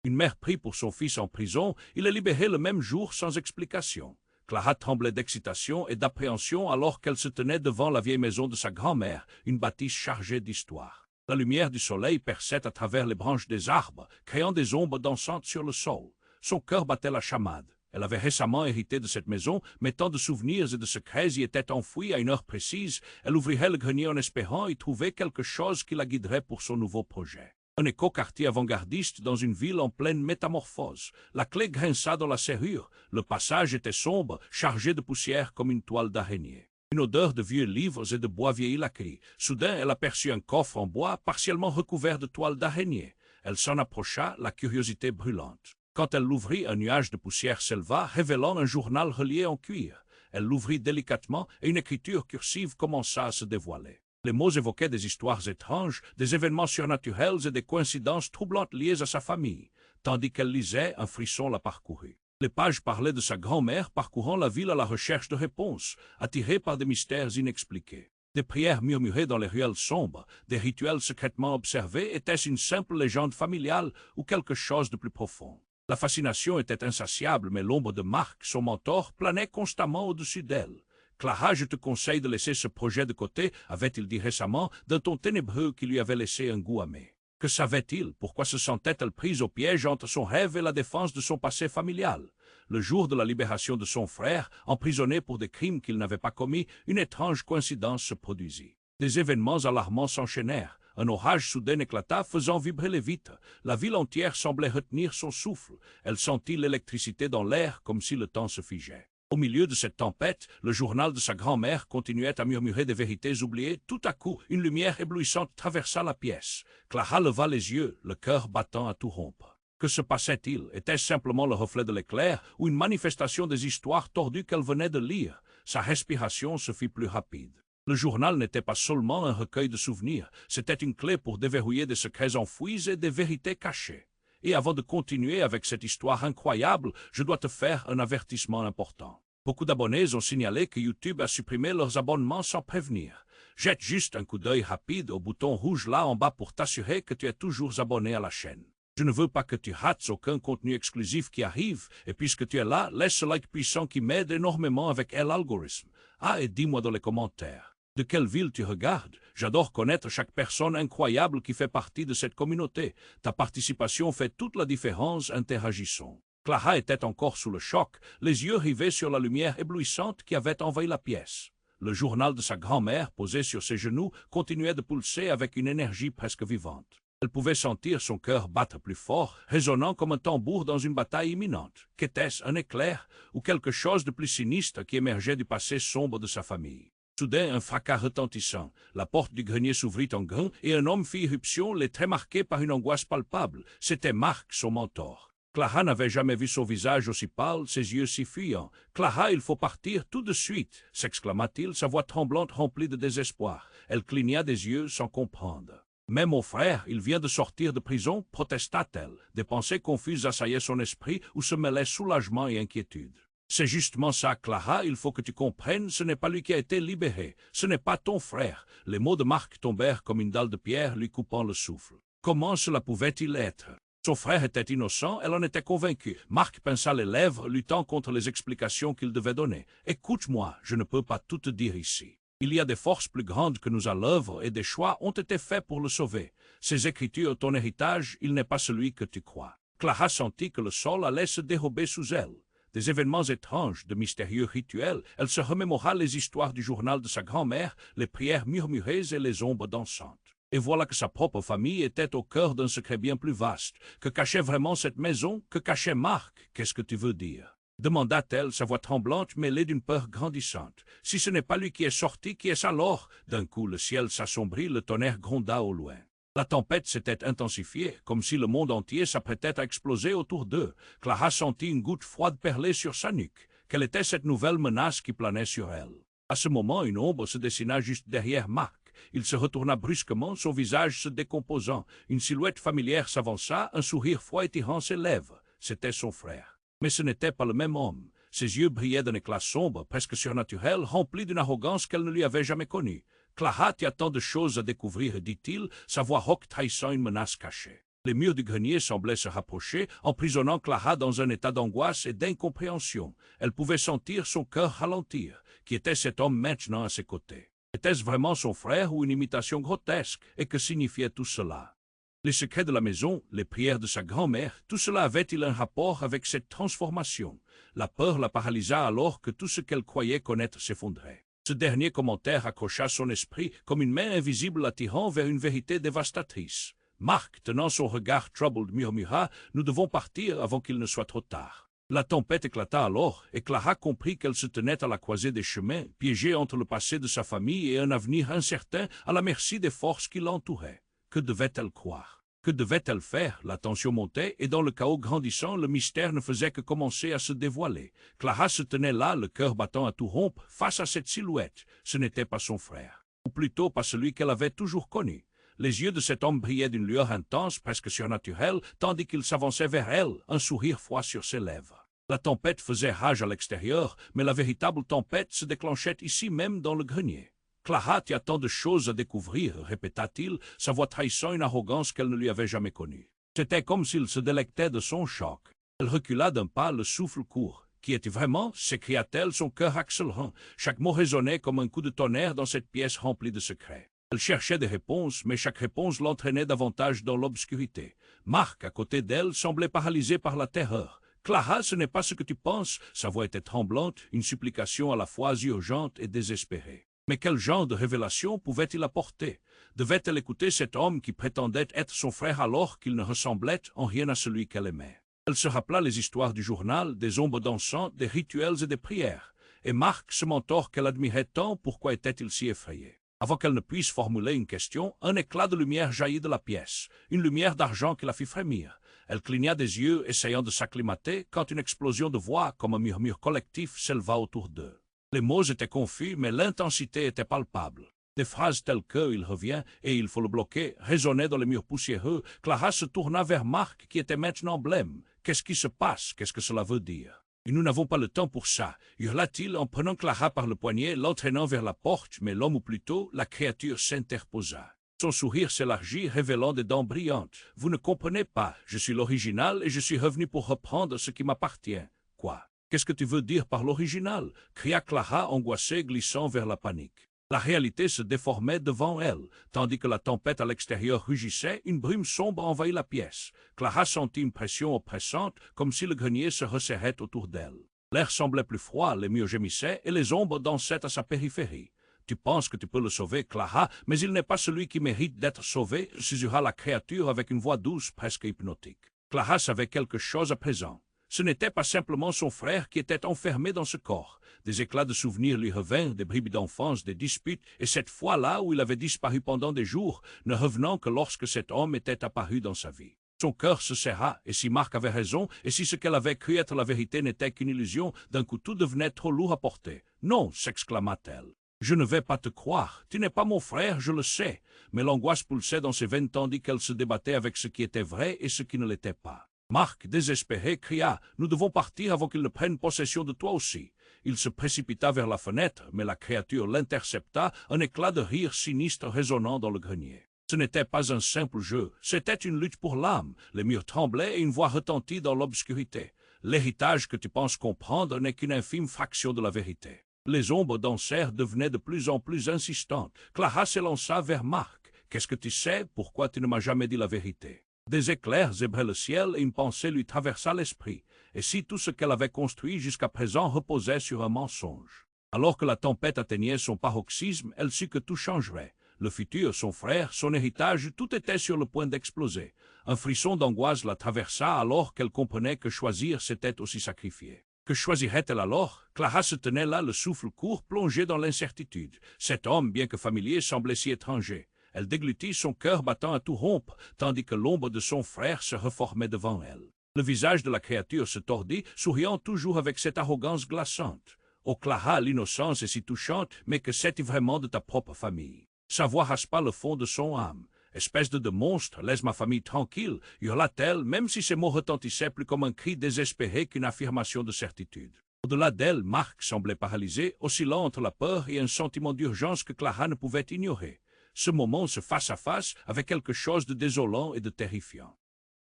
Une mère prit pour son fils en prison, il est libéré le même jour sans explication. Clara tremblait d'excitation et d'appréhension alors qu'elle se tenait devant la vieille maison de sa grand-mère, une bâtisse chargée d'histoire. La lumière du soleil perçait à travers les branches des arbres, créant des ombres dansantes sur le sol. Son cœur battait la chamade. Elle avait récemment hérité de cette maison, mais tant de souvenirs et de secrets y étaient enfouis à une heure précise. Elle ouvrirait le grenier en espérant y trouver quelque chose qui la guiderait pour son nouveau projet. Un éco-quartier avant-gardiste dans une ville en pleine métamorphose. La clé grinça dans la serrure. Le passage était sombre, chargé de poussière comme une toile d'araignée. Une odeur de vieux livres et de bois vieilli l'accueillit. Soudain, elle aperçut un coffre en bois partiellement recouvert de toiles d'araignée. Elle s'en approcha, la curiosité brûlante. Quand elle l'ouvrit, un nuage de poussière s'éleva, révélant un journal relié en cuir. Elle l'ouvrit délicatement et une écriture cursive commença à se dévoiler. Les mots évoquaient des histoires étranges, des événements surnaturels et des coïncidences troublantes liées à sa famille. Tandis qu'elle lisait, un frisson la parcourut. Les pages parlaient de sa grand-mère parcourant la ville à la recherche de réponses, attirée par des mystères inexpliqués. Des prières murmurées dans les ruelles sombres, des rituels secrètement observés, était-ce une simple légende familiale ou quelque chose de plus profond? La fascination était insatiable, mais l'ombre de Marc, son mentor, planait constamment au-dessus d'elle. « Clara, je te conseille de laisser ce projet de côté », avait-il dit récemment, d'un ton ténébreux qui lui avait laissé un goût amer. Que savait-il? Pourquoi se sentait-elle prise au piège entre son rêve et la défense de son passé familial? Le jour de la libération de son frère, emprisonné pour des crimes qu'il n'avait pas commis, une étrange coïncidence se produisit. Des événements alarmants s'enchaînèrent. Un orage soudain éclata, faisant vibrer les vitres. La ville entière semblait retenir son souffle. Elle sentit l'électricité dans l'air, comme si le temps se figeait. Au milieu de cette tempête, le journal de sa grand-mère continuait à murmurer des vérités oubliées. Tout à coup, une lumière éblouissante traversa la pièce. Clara leva les yeux, le cœur battant à tout rompre. Que se passait-il? Était-ce simplement le reflet de l'éclair ou une manifestation des histoires tordues qu'elle venait de lire? Sa respiration se fit plus rapide. Le journal n'était pas seulement un recueil de souvenirs, c'était une clé pour déverrouiller des secrets enfouis et des vérités cachées. Et avant de continuer avec cette histoire incroyable, je dois te faire un avertissement important. Beaucoup d'abonnés ont signalé que YouTube a supprimé leurs abonnements sans prévenir. Jette juste un coup d'œil rapide au bouton rouge là en bas pour t'assurer que tu es toujours abonné à la chaîne. Je ne veux pas que tu rates aucun contenu exclusif qui arrive, et puisque tu es là, laisse ce like puissant qui m'aide énormément avec l'algorithme. Ah, et dis-moi dans les commentaires. De quelle ville tu regardes? J'adore connaître chaque personne incroyable qui fait partie de cette communauté. Ta participation fait toute la différence, interagissons. Clara était encore sous le choc, les yeux rivés sur la lumière éblouissante qui avait envahi la pièce. Le journal de sa grand-mère, posé sur ses genoux, continuait de pulser avec une énergie presque vivante. Elle pouvait sentir son cœur battre plus fort, résonnant comme un tambour dans une bataille imminente. Qu'était-ce, un éclair ou quelque chose de plus sinistre qui émergeait du passé sombre de sa famille? Soudain, un fracas retentissant. La porte du grenier s'ouvrit en grand et un homme fit irruption, les traits marqués par une angoisse palpable. C'était Marc, son mentor. Clara n'avait jamais vu son visage aussi pâle, ses yeux si fuyants. « Clara, il faut partir tout de suite !» s'exclama-t-il, sa voix tremblante remplie de désespoir. Elle cligna des yeux sans comprendre. « Mais mon frère, il vient de sortir de prison » protesta-t-elle. Des pensées confuses assaillaient son esprit où se mêlaient soulagement et inquiétude. « C'est justement ça, Clara, il faut que tu comprennes, ce n'est pas lui qui a été libéré, ce n'est pas ton frère. » Les mots de Marc tombèrent comme une dalle de pierre lui coupant le souffle. Comment cela pouvait-il être? Son frère était innocent, elle en était convaincue. Marc pinça les lèvres, luttant contre les explications qu'il devait donner. « Écoute-moi, je ne peux pas tout te dire ici. Il y a des forces plus grandes que nous à l'œuvre et des choix ont été faits pour le sauver. Ces écritures, ton héritage, il n'est pas celui que tu crois. » Clara sentit que le sol allait se dérober sous elle. Des événements étranges, de mystérieux rituels, elle se remémora les histoires du journal de sa grand-mère, les prières murmurées et les ombres dansantes. Et voilà que sa propre famille était au cœur d'un secret bien plus vaste. Que cachait vraiment cette maison? Que cachait Marc? Qu'est-ce que tu veux dire? Demanda-t-elle, sa voix tremblante mêlée d'une peur grandissante. Si ce n'est pas lui qui est sorti, qui est-ce alors? D'un coup, le ciel s'assombrit, le tonnerre gronda au loin. La tempête s'était intensifiée, comme si le monde entier s'apprêtait à exploser autour d'eux. Clara sentit une goutte froide perler sur sa nuque. Quelle était cette nouvelle menace qui planait sur elle? À ce moment, une ombre se dessina juste derrière Marc. Il se retourna brusquement, son visage se décomposant. Une silhouette familière s'avança, un sourire froid étirant ses lèvres. C'était son frère. Mais ce n'était pas le même homme. Ses yeux brillaient d'un éclat sombre, presque surnaturel, rempli d'une arrogance qu'elle ne lui avait jamais connue. « Clara, tu as tant de choses à découvrir, dit-il, sa voix rauque trahissant une menace cachée. Les murs du grenier semblaient se rapprocher, emprisonnant Clara dans un état d'angoisse et d'incompréhension. Elle pouvait sentir son cœur ralentir. Qui était cet homme maintenant à ses côtés? Était-ce vraiment son frère ou une imitation grotesque? Et que signifiait tout cela? Les secrets de la maison, les prières de sa grand-mère, tout cela avait-il un rapport avec cette transformation? La peur la paralysa alors que tout ce qu'elle croyait connaître s'effondrait. Ce dernier commentaire accrocha son esprit comme une main invisible l'attirant vers une vérité dévastatrice. Marc, tenant son regard troubled, murmura « Nous devons partir avant qu'il ne soit trop tard ». La tempête éclata alors, et Clara comprit qu'elle se tenait à la croisée des chemins, piégée entre le passé de sa famille et un avenir incertain, à la merci des forces qui l'entouraient. Que devait-elle croire? Que devait-elle faire? La tension montait, et dans le chaos grandissant, le mystère ne faisait que commencer à se dévoiler. Clara se tenait là, le cœur battant à tout rompre, face à cette silhouette. Ce n'était pas son frère, ou plutôt pas celui qu'elle avait toujours connu. Les yeux de cet homme brillaient d'une lueur intense, presque surnaturelle, tandis qu'il s'avançait vers elle, un sourire froid sur ses lèvres. La tempête faisait rage à l'extérieur, mais la véritable tempête se déclenchait ici même dans le grenier. « Clara, tu as tant de choses à découvrir, » répéta-t-il, sa voix trahissant une arrogance qu'elle ne lui avait jamais connue. C'était comme s'il se délectait de son choc. Elle recula d'un pas, le souffle court. « Qui es-tu vraiment » s'écria-t-elle, son cœur accélérant. Chaque mot résonnait comme un coup de tonnerre dans cette pièce remplie de secrets. Elle cherchait des réponses, mais chaque réponse l'entraînait davantage dans l'obscurité. Marc, à côté d'elle, semblait paralysé par la terreur. « Clara, ce n'est pas ce que tu penses » Sa voix était tremblante, une supplication à la fois urgente et désespérée. Mais quel genre de révélation pouvait-il apporter? Devait-elle écouter cet homme qui prétendait être son frère alors qu'il ne ressemblait en rien à celui qu'elle aimait? Elle se rappela les histoires du journal, des ombres dansantes, des rituels et des prières. Et Marc, ce mentor qu'elle admirait tant, pourquoi était-il si effrayé? Avant qu'elle ne puisse formuler une question, un éclat de lumière jaillit de la pièce, une lumière d'argent qui la fit frémir. Elle cligna des yeux, essayant de s'acclimater, quand une explosion de voix, comme un murmure collectif, s'éleva autour d'eux. Les mots étaient confus, mais l'intensité était palpable. Des phrases telles que « il revient » et « il faut le bloquer » résonnaient dans les murs poussiéreux. Clara se tourna vers Marc, qui était maintenant blême. « Qu'est-ce qui se passe? Qu'est-ce que cela veut dire ?» « Et nous n'avons pas le temps pour ça » hurla-t-il en prenant Clara par le poignet, l'entraînant vers la porte, mais l'homme ou plutôt, la créature s'interposa. Son sourire s'élargit, révélant des dents brillantes. « Vous ne comprenez pas, je suis l'original et je suis revenu pour reprendre ce qui m'appartient. » « Quoi? Qu'est-ce que tu veux dire par l'original » cria Clara, angoissée, glissant vers la panique. La réalité se déformait devant elle. Tandis que la tempête à l'extérieur rugissait, une brume sombre envahit la pièce. Clara sentit une pression oppressante, comme si le grenier se resserrait autour d'elle. L'air semblait plus froid, les murs gémissaient, et les ombres dansaient à sa périphérie. « Tu penses que tu peux le sauver, Clara, mais il n'est pas celui qui mérite d'être sauvé » susurra la créature avec une voix douce, presque hypnotique. Clara savait quelque chose à présent. Ce n'était pas simplement son frère qui était enfermé dans ce corps. Des éclats de souvenirs lui revinrent, des bribes d'enfance, des disputes, et cette fois-là où il avait disparu pendant des jours, ne revenant que lorsque cet homme était apparu dans sa vie. Son cœur se serra, et si Marc avait raison, et si ce qu'elle avait cru être la vérité n'était qu'une illusion, d'un coup tout devenait trop lourd à porter. « Non » s'exclama-t-elle. « Je ne vais pas te croire. Tu n'es pas mon frère, je le sais. » Mais l'angoisse pulsait dans ses veines tandis qu'elle se débattait avec ce qui était vrai et ce qui ne l'était pas. Marc, désespéré, cria « Nous devons partir avant qu'il ne prenne possession de toi aussi ». Il se précipita vers la fenêtre, mais la créature l'intercepta, un éclat de rire sinistre résonnant dans le grenier. Ce n'était pas un simple jeu, c'était une lutte pour l'âme. Les murs tremblaient et une voix retentit dans l'obscurité. « L'héritage que tu penses comprendre n'est qu'une infime fraction de la vérité. » Les ombres dansèrent, devenaient de plus en plus insistantes. Clara s'élança vers Marc. « Qu'est-ce que tu sais? Pourquoi tu ne m'as jamais dit la vérité ?» Des éclairs zébraient le ciel et une pensée lui traversa l'esprit. Et si tout ce qu'elle avait construit jusqu'à présent reposait sur un mensonge? Alors que la tempête atteignait son paroxysme, elle sut que tout changerait. Le futur, son frère, son héritage, tout était sur le point d'exploser. Un frisson d'angoisse la traversa alors qu'elle comprenait que choisir c'était aussi sacrifier. Que choisirait-elle alors? Clara se tenait là, le souffle court, plongée dans l'incertitude. Cet homme, bien que familier, semblait si étranger. Elle déglutit, son cœur battant à tout rompre, tandis que l'ombre de son frère se reformait devant elle. Le visage de la créature se tordit, souriant toujours avec cette arrogance glaçante. « Oh Clara, l'innocence est si touchante, mais que sais-tu vraiment de ta propre famille ?» Sa voix raspa le fond de son âme. « Espèce de monstre, laisse ma famille tranquille » hurla-t-elle, même si ses mots retentissaient plus comme un cri désespéré qu'une affirmation de certitude. Au-delà d'elle, Marc semblait paralysé, oscillant entre la peur et un sentiment d'urgence que Clara ne pouvait ignorer. Ce moment, ce face-à-face, avait quelque chose de désolant et de terrifiant.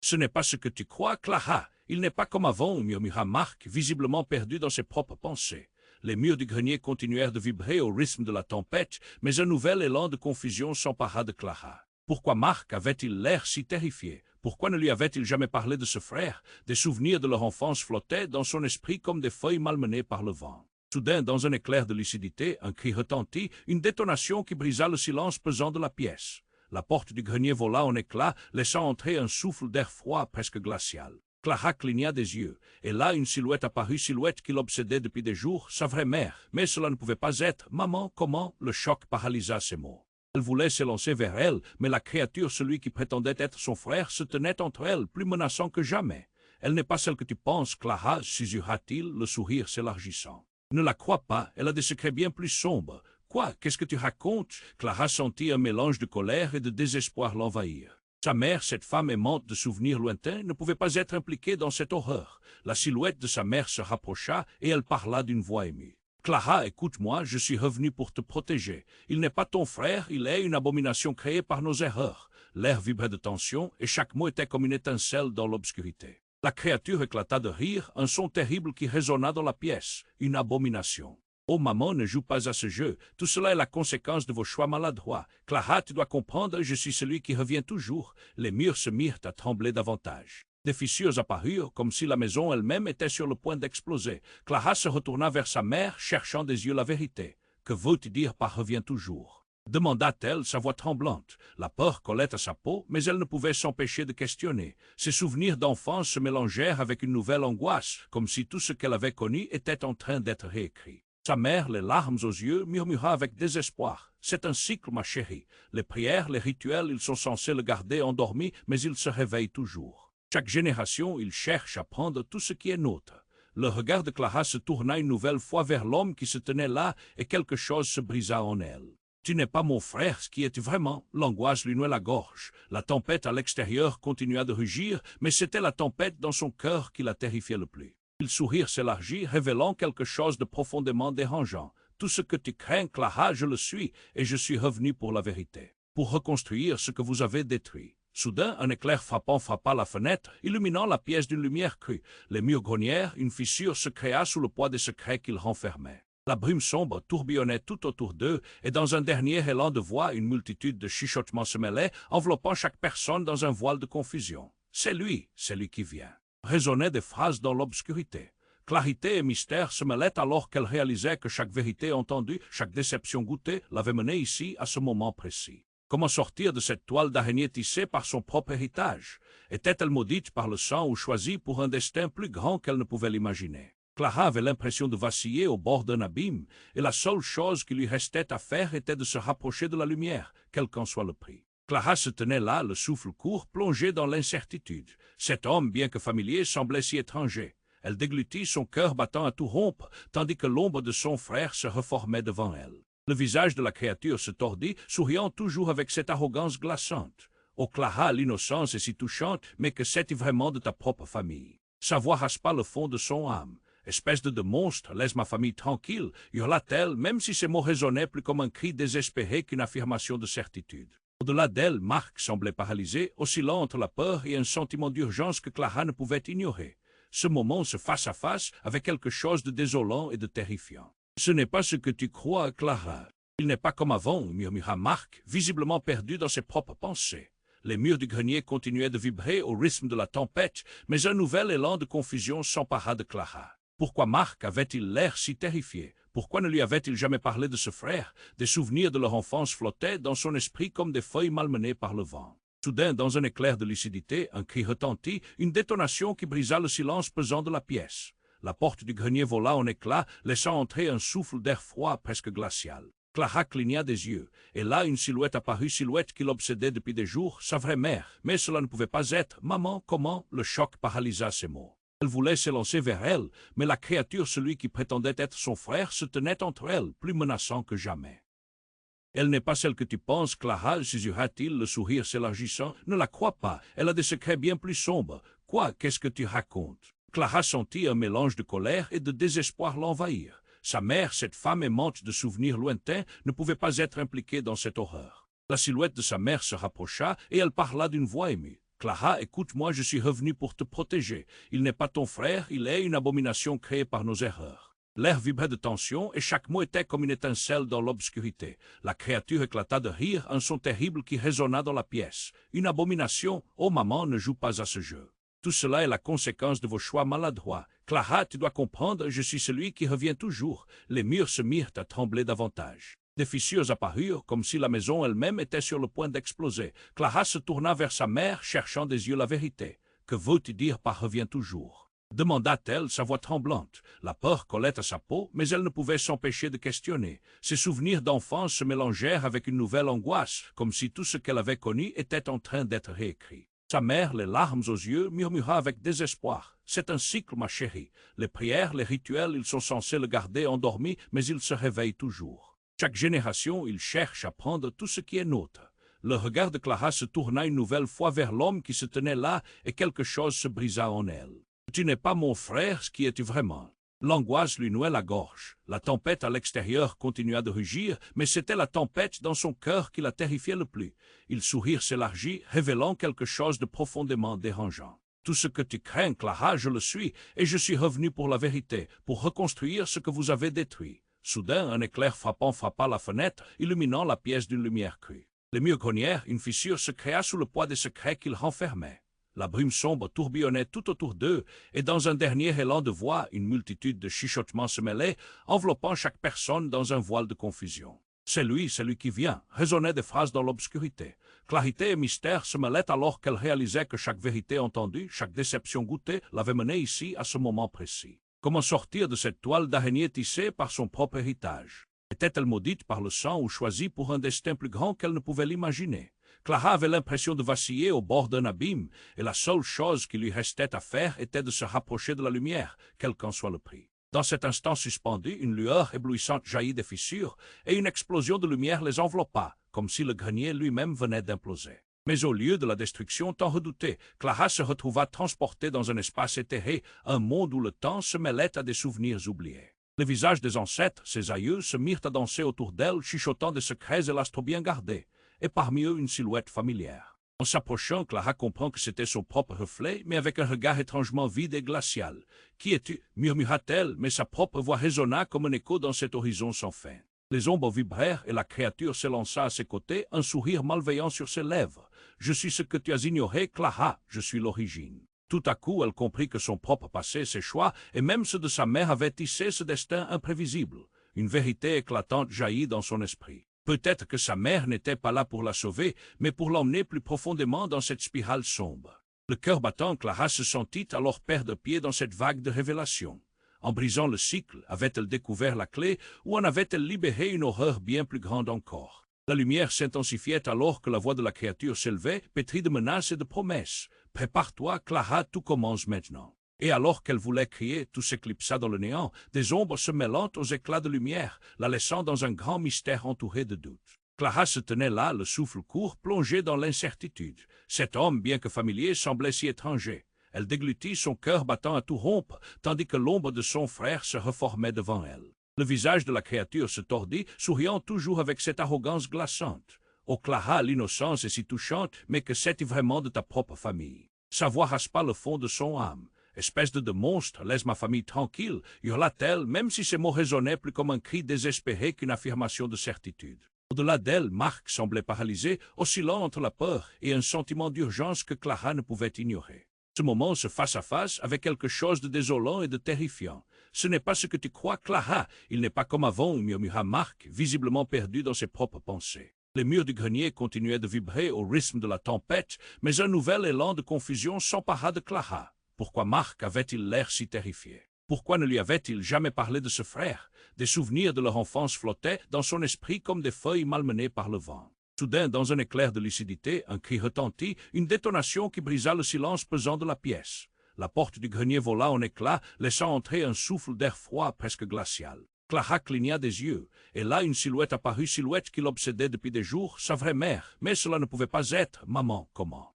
Ce n'est pas ce que tu crois, Clara. Il n'est pas comme avant, murmura Marc, visiblement perdu dans ses propres pensées. Les murs du grenier continuèrent de vibrer au rythme de la tempête, mais un nouvel élan de confusion s'empara de Clara. Pourquoi Marc avait-il l'air si terrifié? Pourquoi ne lui avait-il jamais parlé de ce frère? Des souvenirs de leur enfance flottaient dans son esprit comme des feuilles malmenées par le vent. Soudain, dans un éclair de lucidité, un cri retentit, une détonation qui brisa le silence pesant de la pièce. La porte du grenier vola en éclats, laissant entrer un souffle d'air froid presque glacial. Clara cligna des yeux, et là une silhouette apparut, silhouette qui l'obsédait depuis des jours, sa vraie mère. Mais cela ne pouvait pas être. Maman, comment? Le choc paralysa ses mots. Elle voulait s'élancer vers elle, mais la créature, celui qui prétendait être son frère, se tenait entre elles, plus menaçant que jamais. Elle n'est pas celle que tu penses, Clara, susura-t-il, le sourire s'élargissant. Ne la crois pas, elle a des secrets bien plus sombres. Quoi? Qu'est-ce que tu racontes? Clara sentit un mélange de colère et de désespoir l'envahir. Sa mère, cette femme aimante de souvenirs lointains, ne pouvait pas être impliquée dans cette horreur. La silhouette de sa mère se rapprocha et elle parla d'une voix émue. Clara, écoute-moi, je suis revenu pour te protéger. Il n'est pas ton frère, il est une abomination créée par nos erreurs. L'air vibrait de tension et chaque mot était comme une étincelle dans l'obscurité. La créature éclata de rire, un son terrible qui résonna dans la pièce. Une abomination. Oh maman, ne joue pas à ce jeu. Tout cela est la conséquence de vos choix maladroits. Clara, tu dois comprendre, je suis celui qui revient toujours. Les murs se mirent à trembler davantage. Des fissures apparurent, comme si la maison elle-même était sur le point d'exploser. Clara se retourna vers sa mère, cherchant des yeux la vérité. Que veux-tu dire par revient toujours? Demanda-t-elle, sa voix tremblante. La peur collait à sa peau, mais elle ne pouvait s'empêcher de questionner. Ses souvenirs d'enfance se mélangèrent avec une nouvelle angoisse, comme si tout ce qu'elle avait connu était en train d'être réécrit. Sa mère, les larmes aux yeux, murmura avec désespoir. « C'est un cycle, ma chérie. Les prières, les rituels, ils sont censés le garder endormi, mais il se réveille toujours. Chaque génération, il cherche à prendre tout ce qui est nôtre. » Le regard de Clara se tourna une nouvelle fois vers l'homme qui se tenait là, et quelque chose se brisa en elle. « Tu n'es pas mon frère, ce qui es-tu vraiment ?» L'angoisse lui nouait la gorge. La tempête à l'extérieur continua de rugir, mais c'était la tempête dans son cœur qui la terrifiait le plus. Le sourire s'élargit, révélant quelque chose de profondément dérangeant. « Tout ce que tu crains, Clara, je le suis, et je suis revenu pour la vérité, pour reconstruire ce que vous avez détruit. » Soudain, un éclair frappant frappa la fenêtre, illuminant la pièce d'une lumière crue. Les murs grognèrent, une fissure se créa sous le poids des secrets qu'ils renfermaient. La brume sombre tourbillonnait tout autour d'eux, et dans un dernier élan de voix, une multitude de chuchotements se mêlaient, enveloppant chaque personne dans un voile de confusion. « C'est lui qui vient. » Résonnaient des phrases dans l'obscurité. Clarité et mystère se mêlaient alors qu'elle réalisait que chaque vérité entendue, chaque déception goûtée, l'avait menée ici à ce moment précis. Comment sortir de cette toile d'araignée tissée par son propre héritage? Était-elle maudite par le sang ou choisie pour un destin plus grand qu'elle ne pouvait l'imaginer? Clara avait l'impression de vaciller au bord d'un abîme, et la seule chose qui lui restait à faire était de se rapprocher de la lumière, quel qu'en soit le prix. Clara se tenait là, le souffle court, plongée dans l'incertitude. Cet homme, bien que familier, semblait si étranger. Elle déglutit, son cœur battant à tout rompre, tandis que l'ombre de son frère se reformait devant elle. Le visage de la créature se tordit, souriant toujours avec cette arrogance glaçante. « Oh Clara, l'innocence est si touchante, mais que sais-tu vraiment de ta propre famille ?» Sa voix raspa le fond de son âme. « Espèce de monstre, laisse ma famille tranquille » hurla-t-elle, même si ces mots résonnaient plus comme un cri désespéré qu'une affirmation de certitude. Au-delà d'elle, Marc semblait paralysé, oscillant entre la peur et un sentiment d'urgence que Clara ne pouvait ignorer. Ce moment, ce face-à-face, avait quelque chose de désolant et de terrifiant. « Ce n'est pas ce que tu crois, Clara. Il n'est pas comme avant, » murmura Marc, visiblement perdu dans ses propres pensées. Les murs du grenier continuaient de vibrer au rythme de la tempête, mais un nouvel élan de confusion s'empara de Clara. Pourquoi Marc avait-il l'air si terrifié? Pourquoi ne lui avait-il jamais parlé de ce frère? Des souvenirs de leur enfance flottaient dans son esprit comme des feuilles malmenées par le vent. Soudain, dans un éclair de lucidité, un cri retentit, une détonation qui brisa le silence pesant de la pièce. La porte du grenier vola en éclats, laissant entrer un souffle d'air froid presque glacial. Clara cligna des yeux, et là une silhouette apparut, silhouette qui l'obsédait depuis des jours, sa vraie mère. Mais cela ne pouvait pas être. Maman, comment? Le choc paralysa ses mots. Elle voulait s'élancer vers elle, mais la créature, celui qui prétendait être son frère, se tenait entre elles, plus menaçant que jamais. « Elle n'est pas celle que tu penses, Clara, susura-t-il, le sourire s'élargissant. Ne la crois pas, elle a des secrets bien plus sombres. Quoi? Qu'est-ce que tu racontes? » Clara sentit un mélange de colère et de désespoir l'envahir. Sa mère, cette femme aimante de souvenirs lointains, ne pouvait pas être impliquée dans cette horreur. La silhouette de sa mère se rapprocha et elle parla d'une voix émue. « Clara, écoute-moi, je suis revenu pour te protéger. Il n'est pas ton frère, il est une abomination créée par nos erreurs. » L'air vibrait de tension et chaque mot était comme une étincelle dans l'obscurité. La créature éclata de rire, un son terrible qui résonna dans la pièce. « Une abomination? Oh maman, ne joue pas à ce jeu. Tout cela est la conséquence de vos choix maladroits. Clara, tu dois comprendre, je suis celui qui revient toujours. » Les murs se mirent à trembler davantage. Des fissures apparurent, comme si la maison elle-même était sur le point d'exploser. Clara se tourna vers sa mère, cherchant des yeux la vérité. « Que veux-tu dire par revient toujours ?» demanda-t-elle, sa voix tremblante. La peur collait à sa peau, mais elle ne pouvait s'empêcher de questionner. Ses souvenirs d'enfance se mélangèrent avec une nouvelle angoisse, comme si tout ce qu'elle avait connu était en train d'être réécrit. Sa mère, les larmes aux yeux, murmura avec désespoir. « C'est un cycle, ma chérie. Les prières, les rituels, ils sont censés le garder endormi, mais il se réveille toujours. Chaque génération, il cherche à prendre tout ce qui est nôtre. » Le regard de Clara se tourna une nouvelle fois vers l'homme qui se tenait là, et quelque chose se brisa en elle. « Tu n'es pas mon frère, ce qui es-tu vraiment ?» L'angoisse lui nouait la gorge. La tempête à l'extérieur continua de rugir, mais c'était la tempête dans son cœur qui la terrifiait le plus. Il sourire s'élargit, révélant quelque chose de profondément dérangeant. « Tout ce que tu crains, Clara, je le suis, et je suis revenu pour la vérité, pour reconstruire ce que vous avez détruit. » Soudain, un éclair frappant frappa la fenêtre, illuminant la pièce d'une lumière crue. Les murs grognèrent, une fissure se créa sous le poids des secrets qu'ils renfermaient. La brume sombre tourbillonnait tout autour d'eux, et dans un dernier élan de voix, une multitude de chuchotements se mêlaient, enveloppant chaque personne dans un voile de confusion. « C'est lui qui vient », résonnaient des phrases dans l'obscurité. Clarité et mystère se mêlaient alors qu'elle réalisait que chaque vérité entendue, chaque déception goûtée, l'avait menée ici à ce moment précis. Comment sortir de cette toile d'araignée tissée par son propre héritage? Était-elle maudite par le sang ou choisie pour un destin plus grand qu'elle ne pouvait l'imaginer? Clara avait l'impression de vaciller au bord d'un abîme, et la seule chose qui lui restait à faire était de se rapprocher de la lumière, quel qu'en soit le prix. Dans cet instant suspendu, une lueur éblouissante jaillit des fissures, et une explosion de lumière les enveloppa, comme si le grenier lui-même venait d'imploser. Mais au lieu de la destruction tant redoutée, Clara se retrouva transportée dans un espace éthéré, un monde où le temps se mêlait à des souvenirs oubliés. Les visages des ancêtres, ses aïeux, se mirent à danser autour d'elle, chuchotant des secrets et l'astre bien gardé, et parmi eux une silhouette familière. En s'approchant, Clara comprend que c'était son propre reflet, mais avec un regard étrangement vide et glacial. « Qui es-tu » murmura-t-elle, mais sa propre voix résonna comme un écho dans cet horizon sans fin. Les ombres vibrèrent et la créature s'élança à ses côtés, un sourire malveillant sur ses lèvres. « Je suis ce que tu as ignoré, Clara, je suis l'origine. » Tout à coup, elle comprit que son propre passé, ses choix, et même ceux de sa mère avaient tissé ce destin imprévisible. Une vérité éclatante jaillit dans son esprit. Peut-être que sa mère n'était pas là pour la sauver, mais pour l'emmener plus profondément dans cette spirale sombre. Le cœur battant, Clara se sentit alors perdre pied dans cette vague de révélation. En brisant le cycle, avait-elle découvert la clé, ou en avait-elle libéré une horreur bien plus grande encore? La lumière s'intensifiait alors que la voix de la créature s'élevait, pétrie de menaces et de promesses. « Prépare-toi, Clara, tout commence maintenant. » Et alors qu'elle voulait crier, tout s'éclipsa dans le néant, des ombres se mêlant aux éclats de lumière, la laissant dans un grand mystère entouré de doutes. Clara se tenait là, le souffle court, plongée dans l'incertitude. Cet homme, bien que familier, semblait si étranger. Elle déglutit, son cœur battant à tout rompre, tandis que l'ombre de son frère se reformait devant elle. Le visage de la créature se tordit, souriant toujours avec cette arrogance glaçante. « Oh Clara, l'innocence est si touchante, mais que sais-tu vraiment de ta propre famille ?» Sa voix raspa le fond de son âme. « Espèce de monstre, laisse ma famille tranquille » hurla-t-elle, même si ces mots résonnaient plus comme un cri désespéré qu'une affirmation de certitude. Au-delà d'elle, Marc semblait paralysé, oscillant entre la peur et un sentiment d'urgence que Clara ne pouvait ignorer. Ce moment, ce face-à-face, avait quelque chose de désolant et de terrifiant. « Ce n'est pas ce que tu crois, Clara, il n'est pas comme avant » murmura Marc, visiblement perdu dans ses propres pensées. Les murs du grenier continuaient de vibrer au rythme de la tempête, mais un nouvel élan de confusion s'empara de Clara. Pourquoi Marc avait-il l'air si terrifié? Pourquoi ne lui avait-il jamais parlé de ce frère? Des souvenirs de leur enfance flottaient dans son esprit comme des feuilles malmenées par le vent. Soudain, dans un éclair de lucidité, un cri retentit, une détonation qui brisa le silence pesant de la pièce. La porte du grenier vola en éclats, laissant entrer un souffle d'air froid presque glacial. Clara cligna des yeux, et là une silhouette apparut, silhouette qui l'obsédait depuis des jours, sa vraie mère. Mais cela ne pouvait pas être. Maman, comment?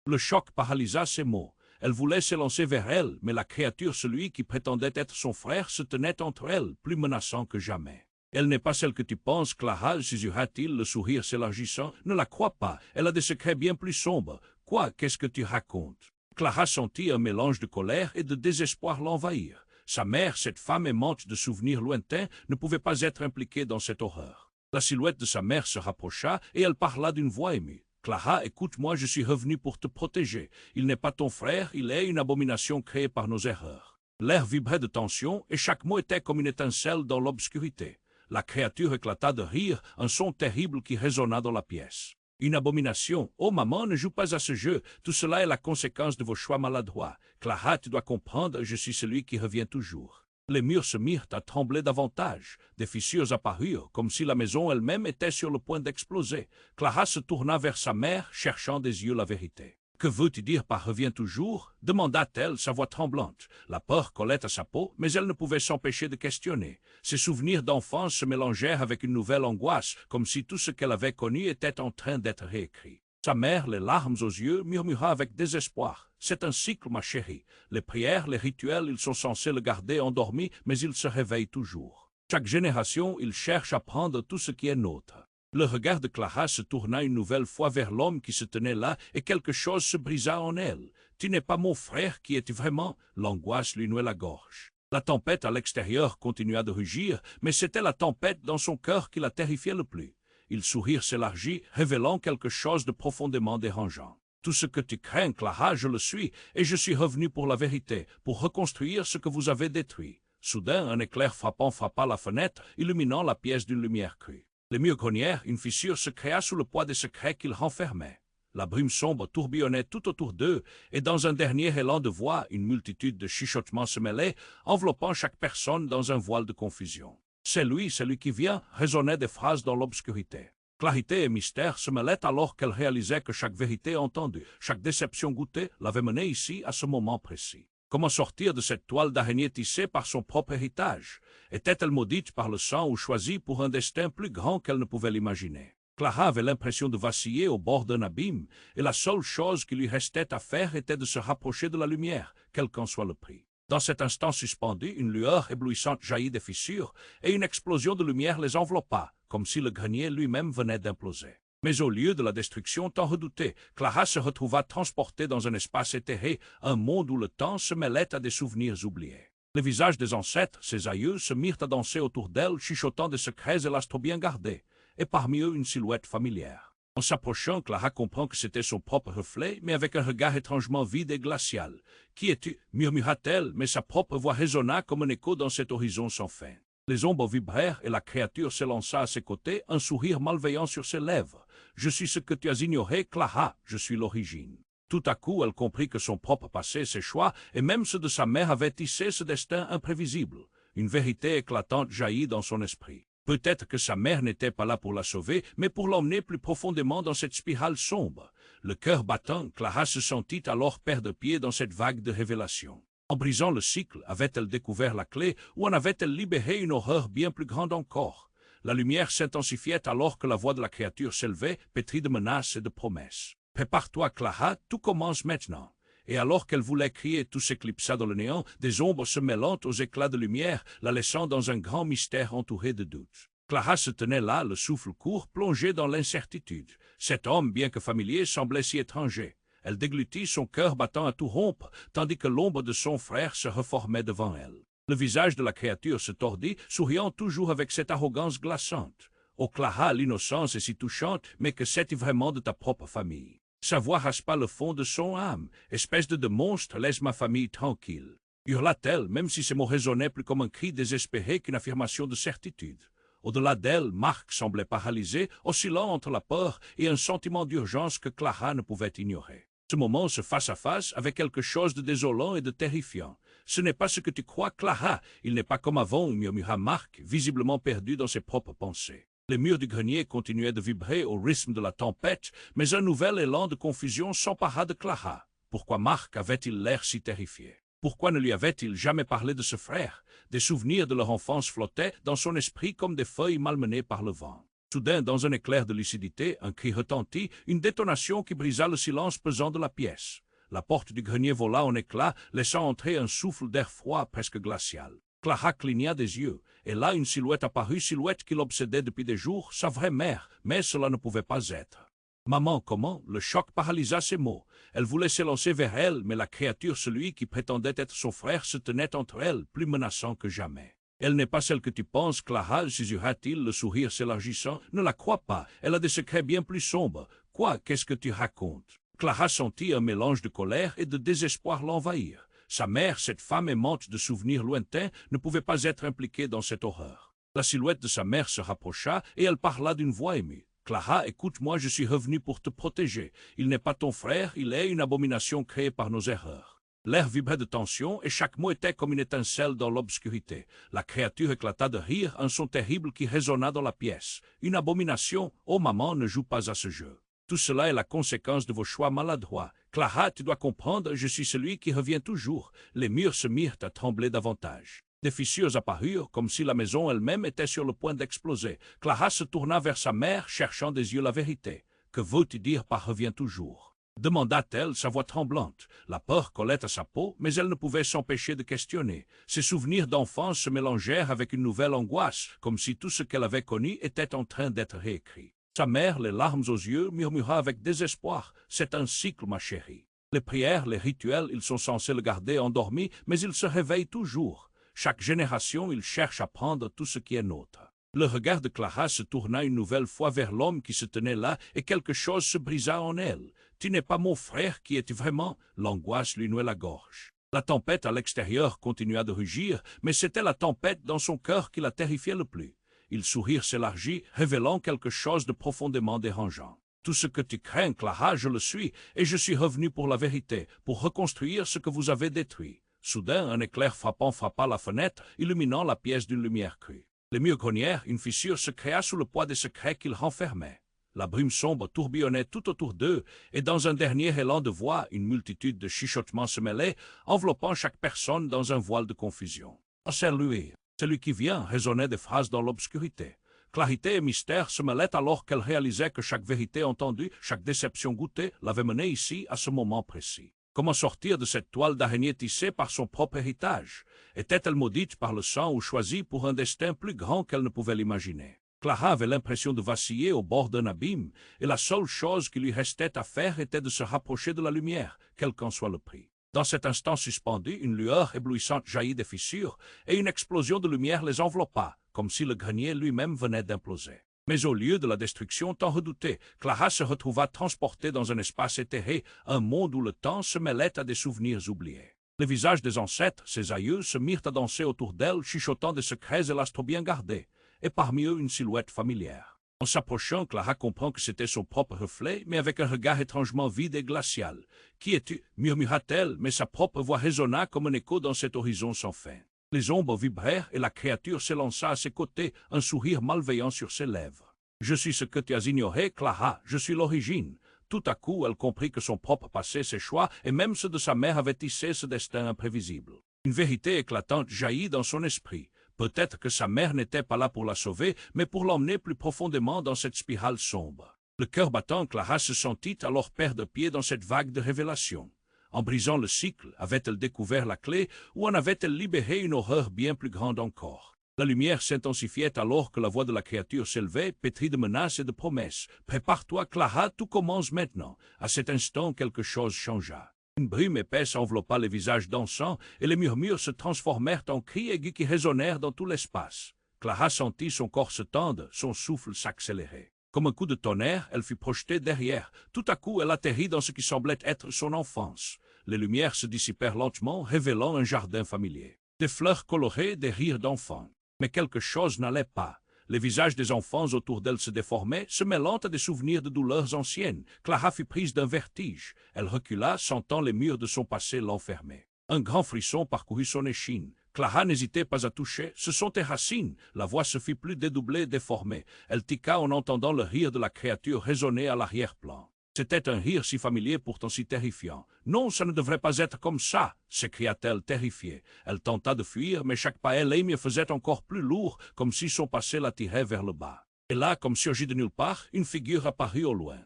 Le choc paralysa ses mots. Elle voulait s'élancer vers elle, mais la créature, celui qui prétendait être son frère, se tenait entre elles, plus menaçant que jamais. « Elle n'est pas celle que tu penses, Clara, susura-t-il, le sourire s'élargissant. Ne la crois pas, elle a des secrets bien plus sombres. Quoi, qu'est-ce que tu racontes? Clara sentit un mélange de colère et de désespoir l'envahir. Sa mère, cette femme aimante de souvenirs lointains, ne pouvait pas être impliquée dans cette horreur. La silhouette de sa mère se rapprocha et elle parla d'une voix émue. « Clara, écoute-moi, je suis revenu pour te protéger. Il n'est pas ton frère, il est une abomination créée par nos erreurs. » L'air vibrait de tension et chaque mot était comme une étincelle dans l'obscurité. La créature éclata de rire, un son terrible qui résonna dans la pièce. Une abomination. Oh maman, ne joue pas à ce jeu. Tout cela est la conséquence de vos choix maladroits. Clara, tu dois comprendre, je suis celui qui revient toujours. Les murs se mirent à trembler davantage. Des fissures apparurent, comme si la maison elle-même était sur le point d'exploser. Clara se tourna vers sa mère, cherchant des yeux la vérité. « Que veux-tu dire par « reviens toujours » demanda-t-elle, sa voix tremblante. La peur collait à sa peau, mais elle ne pouvait s'empêcher de questionner. Ses souvenirs d'enfance se mélangèrent avec une nouvelle angoisse, comme si tout ce qu'elle avait connu était en train d'être réécrit. Sa mère, les larmes aux yeux, murmura avec désespoir. « C'est un cycle, ma chérie. Les prières, les rituels, ils sont censés le garder endormi, mais il se réveille toujours. Chaque génération, il cherche à prendre tout ce qui est nôtre. » Le regard de Clara se tourna une nouvelle fois vers l'homme qui se tenait là, et quelque chose se brisa en elle. « Tu n'es pas mon frère, qui es-tu vraiment ?» L'angoisse lui nouait la gorge. La tempête à l'extérieur continua de rugir, mais c'était la tempête dans son cœur qui la terrifiait le plus. Il sourire s'élargit, révélant quelque chose de profondément dérangeant. « Tout ce que tu crains, Clara, je le suis, et je suis revenu pour la vérité, pour reconstruire ce que vous avez détruit. » Soudain, un éclair frappant frappa la fenêtre, illuminant la pièce d'une lumière crue. Les murs grognèrent, une fissure se créa sous le poids des secrets qu'ils renfermaient. La brume sombre tourbillonnait tout autour d'eux, et dans un dernier élan de voix, une multitude de chuchotements se mêlaient, enveloppant chaque personne dans un voile de confusion. « C'est lui qui vient » résonnaient des phrases dans l'obscurité. Clarité et mystère se mêlaient alors qu'elle réalisait que chaque vérité entendue, chaque déception goûtée, l'avait menée ici à ce moment précis. Comment sortir de cette toile d'araignée tissée par son propre héritage? Était-elle maudite par le sang ou choisie pour un destin plus grand qu'elle ne pouvait l'imaginer? Clara avait l'impression de vaciller au bord d'un abîme, et la seule chose qui lui restait à faire était de se rapprocher de la lumière, quel qu'en soit le prix. Dans cet instant suspendu, une lueur éblouissante jaillit des fissures, et une explosion de lumière les enveloppa, comme si le grenier lui-même venait d'imploser. Mais au lieu de la destruction tant redoutée, Clara se retrouva transportée dans un espace éthéré, un monde où le temps se mêlait à des souvenirs oubliés. Les visages des ancêtres, ses aïeux, se mirent à danser autour d'elle, chuchotant des secrets et l'astre bien gardés, et parmi eux une silhouette familière. En s'approchant, Clara comprend que c'était son propre reflet, mais avec un regard étrangement vide et glacial. « Qui es-tu » murmura-t-elle, mais sa propre voix résonna comme un écho dans cet horizon sans fin. Les ombres vibrèrent et la créature s'élança à ses côtés, un sourire malveillant sur ses lèvres. « Je suis ce que tu as ignoré, Clara, je suis l'origine. » Tout à coup, elle comprit que son propre passé, ses choix, et même ceux de sa mère avaient tissé ce destin imprévisible. Une vérité éclatante jaillit dans son esprit. Peut-être que sa mère n'était pas là pour la sauver, mais pour l'emmener plus profondément dans cette spirale sombre. Le cœur battant, Clara se sentit alors perdre pied dans cette vague de révélation. En brisant le cycle, avait-elle découvert la clé, ou en avait-elle libéré une horreur bien plus grande encore? La lumière s'intensifiait alors que la voix de la créature s'élevait, pétrie de menaces et de promesses. « Prépare-toi, Clara, tout commence maintenant. » Et alors qu'elle voulait crier, tout s'éclipsa dans le néant, des ombres se mêlant aux éclats de lumière, la laissant dans un grand mystère entouré de doutes. Clara se tenait là, le souffle court, plongée dans l'incertitude. Cet homme, bien que familier, semblait si étranger. Elle déglutit, son cœur battant à tout rompre, tandis que l'ombre de son frère se reformait devant elle. Le visage de la créature se tordit, souriant toujours avec cette arrogance glaçante. « Oh Clara, l'innocence est si touchante, mais que sais-tu vraiment de ta propre famille ?» Sa voix raspa le fond de son âme. « Espèce de monstre, laisse ma famille tranquille. » Hurla-t-elle, même si ces mots résonnaient plus comme un cri désespéré qu'une affirmation de certitude. Au-delà d'elle, Marc semblait paralysé, oscillant entre la peur et un sentiment d'urgence que Clara ne pouvait ignorer. Ce moment, ce face-à-face, avait quelque chose de désolant et de terrifiant. « Ce n'est pas ce que tu crois, Clara. Il n'est pas comme avant, » murmura Marc, visiblement perdu dans ses propres pensées. Les murs du grenier continuaient de vibrer au rythme de la tempête, mais un nouvel élan de confusion s'empara de Clara. Pourquoi Marc avait-il l'air si terrifié? Pourquoi ne lui avait-il jamais parlé de ce frère? Des souvenirs de leur enfance flottaient dans son esprit comme des feuilles malmenées par le vent. Soudain, dans un éclair de lucidité, un cri retentit, une détonation qui brisa le silence pesant de la pièce. La porte du grenier vola en éclats, laissant entrer un souffle d'air froid presque glacial. Clara cligna des yeux, et là une silhouette apparut, silhouette qui l'obsédait depuis des jours, sa vraie mère, mais cela ne pouvait pas être. Maman, comment? Le choc paralysa ses mots. Elle voulait s'élancer vers elle, mais la créature, celui qui prétendait être son frère, se tenait entre elles, plus menaçant que jamais. Elle n'est pas celle que tu penses, Clara, susurra-t-il, le sourire s'élargissant. Ne la crois pas, elle a des secrets bien plus sombres. Quoi, qu'est-ce que tu racontes? Clara sentit un mélange de colère et de désespoir l'envahir. Sa mère, cette femme aimante de souvenirs lointains, ne pouvait pas être impliquée dans cette horreur. La silhouette de sa mère se rapprocha et elle parla d'une voix émue. « Clara, écoute-moi, je suis revenu pour te protéger. Il n'est pas ton frère, il est une abomination créée par nos erreurs. » L'air vibrait de tension et chaque mot était comme une étincelle dans l'obscurité. La créature éclata de rire, un son terrible qui résonna dans la pièce. « Une abomination? Oh maman, ne joue pas à ce jeu. Tout cela est la conséquence de vos choix maladroits. Clara, tu dois comprendre, je suis celui qui revient toujours. » Les murs se mirent à trembler davantage. Des fissures apparurent, comme si la maison elle-même était sur le point d'exploser. Clara se tourna vers sa mère, cherchant des yeux la vérité. « Que veux-tu dire par revient toujours ?» demanda-t-elle, sa voix tremblante. La peur collait à sa peau, mais elle ne pouvait s'empêcher de questionner. Ses souvenirs d'enfance se mélangèrent avec une nouvelle angoisse, comme si tout ce qu'elle avait connu était en train d'être réécrit. Sa mère, les larmes aux yeux, murmura avec désespoir. « C'est un cycle, ma chérie. Les prières, les rituels, ils sont censés le garder endormi, mais il se réveille toujours. Chaque génération, il cherche à prendre tout ce qui est nôtre. » Le regard de Clara se tourna une nouvelle fois vers l'homme qui se tenait là, et quelque chose se brisa en elle. « Tu n'es pas mon frère, qui es-tu vraiment ?» L'angoisse lui nouait la gorge. La tempête à l'extérieur continua de rugir, mais c'était la tempête dans son cœur qui la terrifiait le plus. Il sourire s'élargit, révélant quelque chose de profondément dérangeant. « Tout ce que tu crains, Clara, je le suis, et je suis revenu pour la vérité, pour reconstruire ce que vous avez détruit. » Soudain, un éclair frappant frappa la fenêtre, illuminant la pièce d'une lumière crue. Les murs grognèrent, une fissure se créa sous le poids des secrets qu'ils renfermaient. La brume sombre tourbillonnait tout autour d'eux, et dans un dernier élan de voix, une multitude de chuchotements se mêlaient, enveloppant chaque personne dans un voile de confusion. « C'est lui, celui qui vient » résonnaient des phrases dans l'obscurité. Clarité et mystère se mêlaient alors qu'elle réalisait que chaque vérité entendue, chaque déception goûtée, l'avait menée ici, à ce moment précis. Comment sortir de cette toile d'araignée tissée par son propre héritage? Était-elle maudite par le sang ou choisie pour un destin plus grand qu'elle ne pouvait l'imaginer? Clara avait l'impression de vaciller au bord d'un abîme, et la seule chose qui lui restait à faire était de se rapprocher de la lumière, quel qu'en soit le prix. Dans cet instant suspendu, une lueur éblouissante jaillit des fissures, et une explosion de lumière les enveloppa, comme si le grenier lui-même venait d'imploser. Mais au lieu de la destruction tant redoutée, Clara se retrouva transportée dans un espace éthéré, un monde où le temps se mêlait à des souvenirs oubliés. Les visages des ancêtres, ses aïeux, se mirent à danser autour d'elle, chuchotant des secrets et l'astre bien gardés, et parmi eux une silhouette familière. En s'approchant, Clara comprend que c'était son propre reflet, mais avec un regard étrangement vide et glacial. « Qui es-tu » murmura-t-elle, mais sa propre voix résonna comme un écho dans cet horizon sans fin. Les ombres vibrèrent et la créature s'élança à ses côtés, un sourire malveillant sur ses lèvres. « Je suis ce que tu as ignoré, Clara, je suis l'origine. » Tout à coup, elle comprit que son propre passé, ses choix, et même ceux de sa mère avaient tissé ce destin imprévisible. Une vérité éclatante jaillit dans son esprit. Peut-être que sa mère n'était pas là pour la sauver, mais pour l'emmener plus profondément dans cette spirale sombre. Le cœur battant, Clara se sentit alors perdre pied dans cette vague de révélations. En brisant le cycle, avait-elle découvert la clé ou en avait-elle libéré une horreur bien plus grande encore? La lumière s'intensifiait alors que la voix de la créature s'élevait, pétrie de menaces et de promesses. « Prépare-toi, Clara, tout commence maintenant. » À cet instant, quelque chose changea. Une brume épaisse enveloppa les visages dansants et les murmures se transformèrent en cris aigus qui résonnèrent dans tout l'espace. Clara sentit son corps se tendre, son souffle s'accélérer. Comme un coup de tonnerre, elle fut projetée derrière. Tout à coup, elle atterrit dans ce qui semblait être son enfance. Les lumières se dissipèrent lentement, révélant un jardin familier. Des fleurs colorées, des rires d'enfants. Mais quelque chose n'allait pas. Les visages des enfants autour d'elle se déformaient, se mêlant à des souvenirs de douleurs anciennes. Clara fut prise d'un vertige. Elle recula, sentant les murs de son passé l'enfermer. Un grand frisson parcourut son échine. Clara n'hésitait pas à toucher. « Ce sont tes racines !» La voix se fit plus dédoublée, déformée. Elle tiqua en entendant le rire de la créature résonner à l'arrière-plan. C'était un rire si familier, pourtant si terrifiant. « Non, ça ne devrait pas être comme ça !» s'écria-t-elle terrifiée. Elle tenta de fuir, mais chaque pas elle faisait encore plus lourd, comme si son passé la tirait vers le bas. Et là, comme surgie de nulle part, une figure apparut au loin.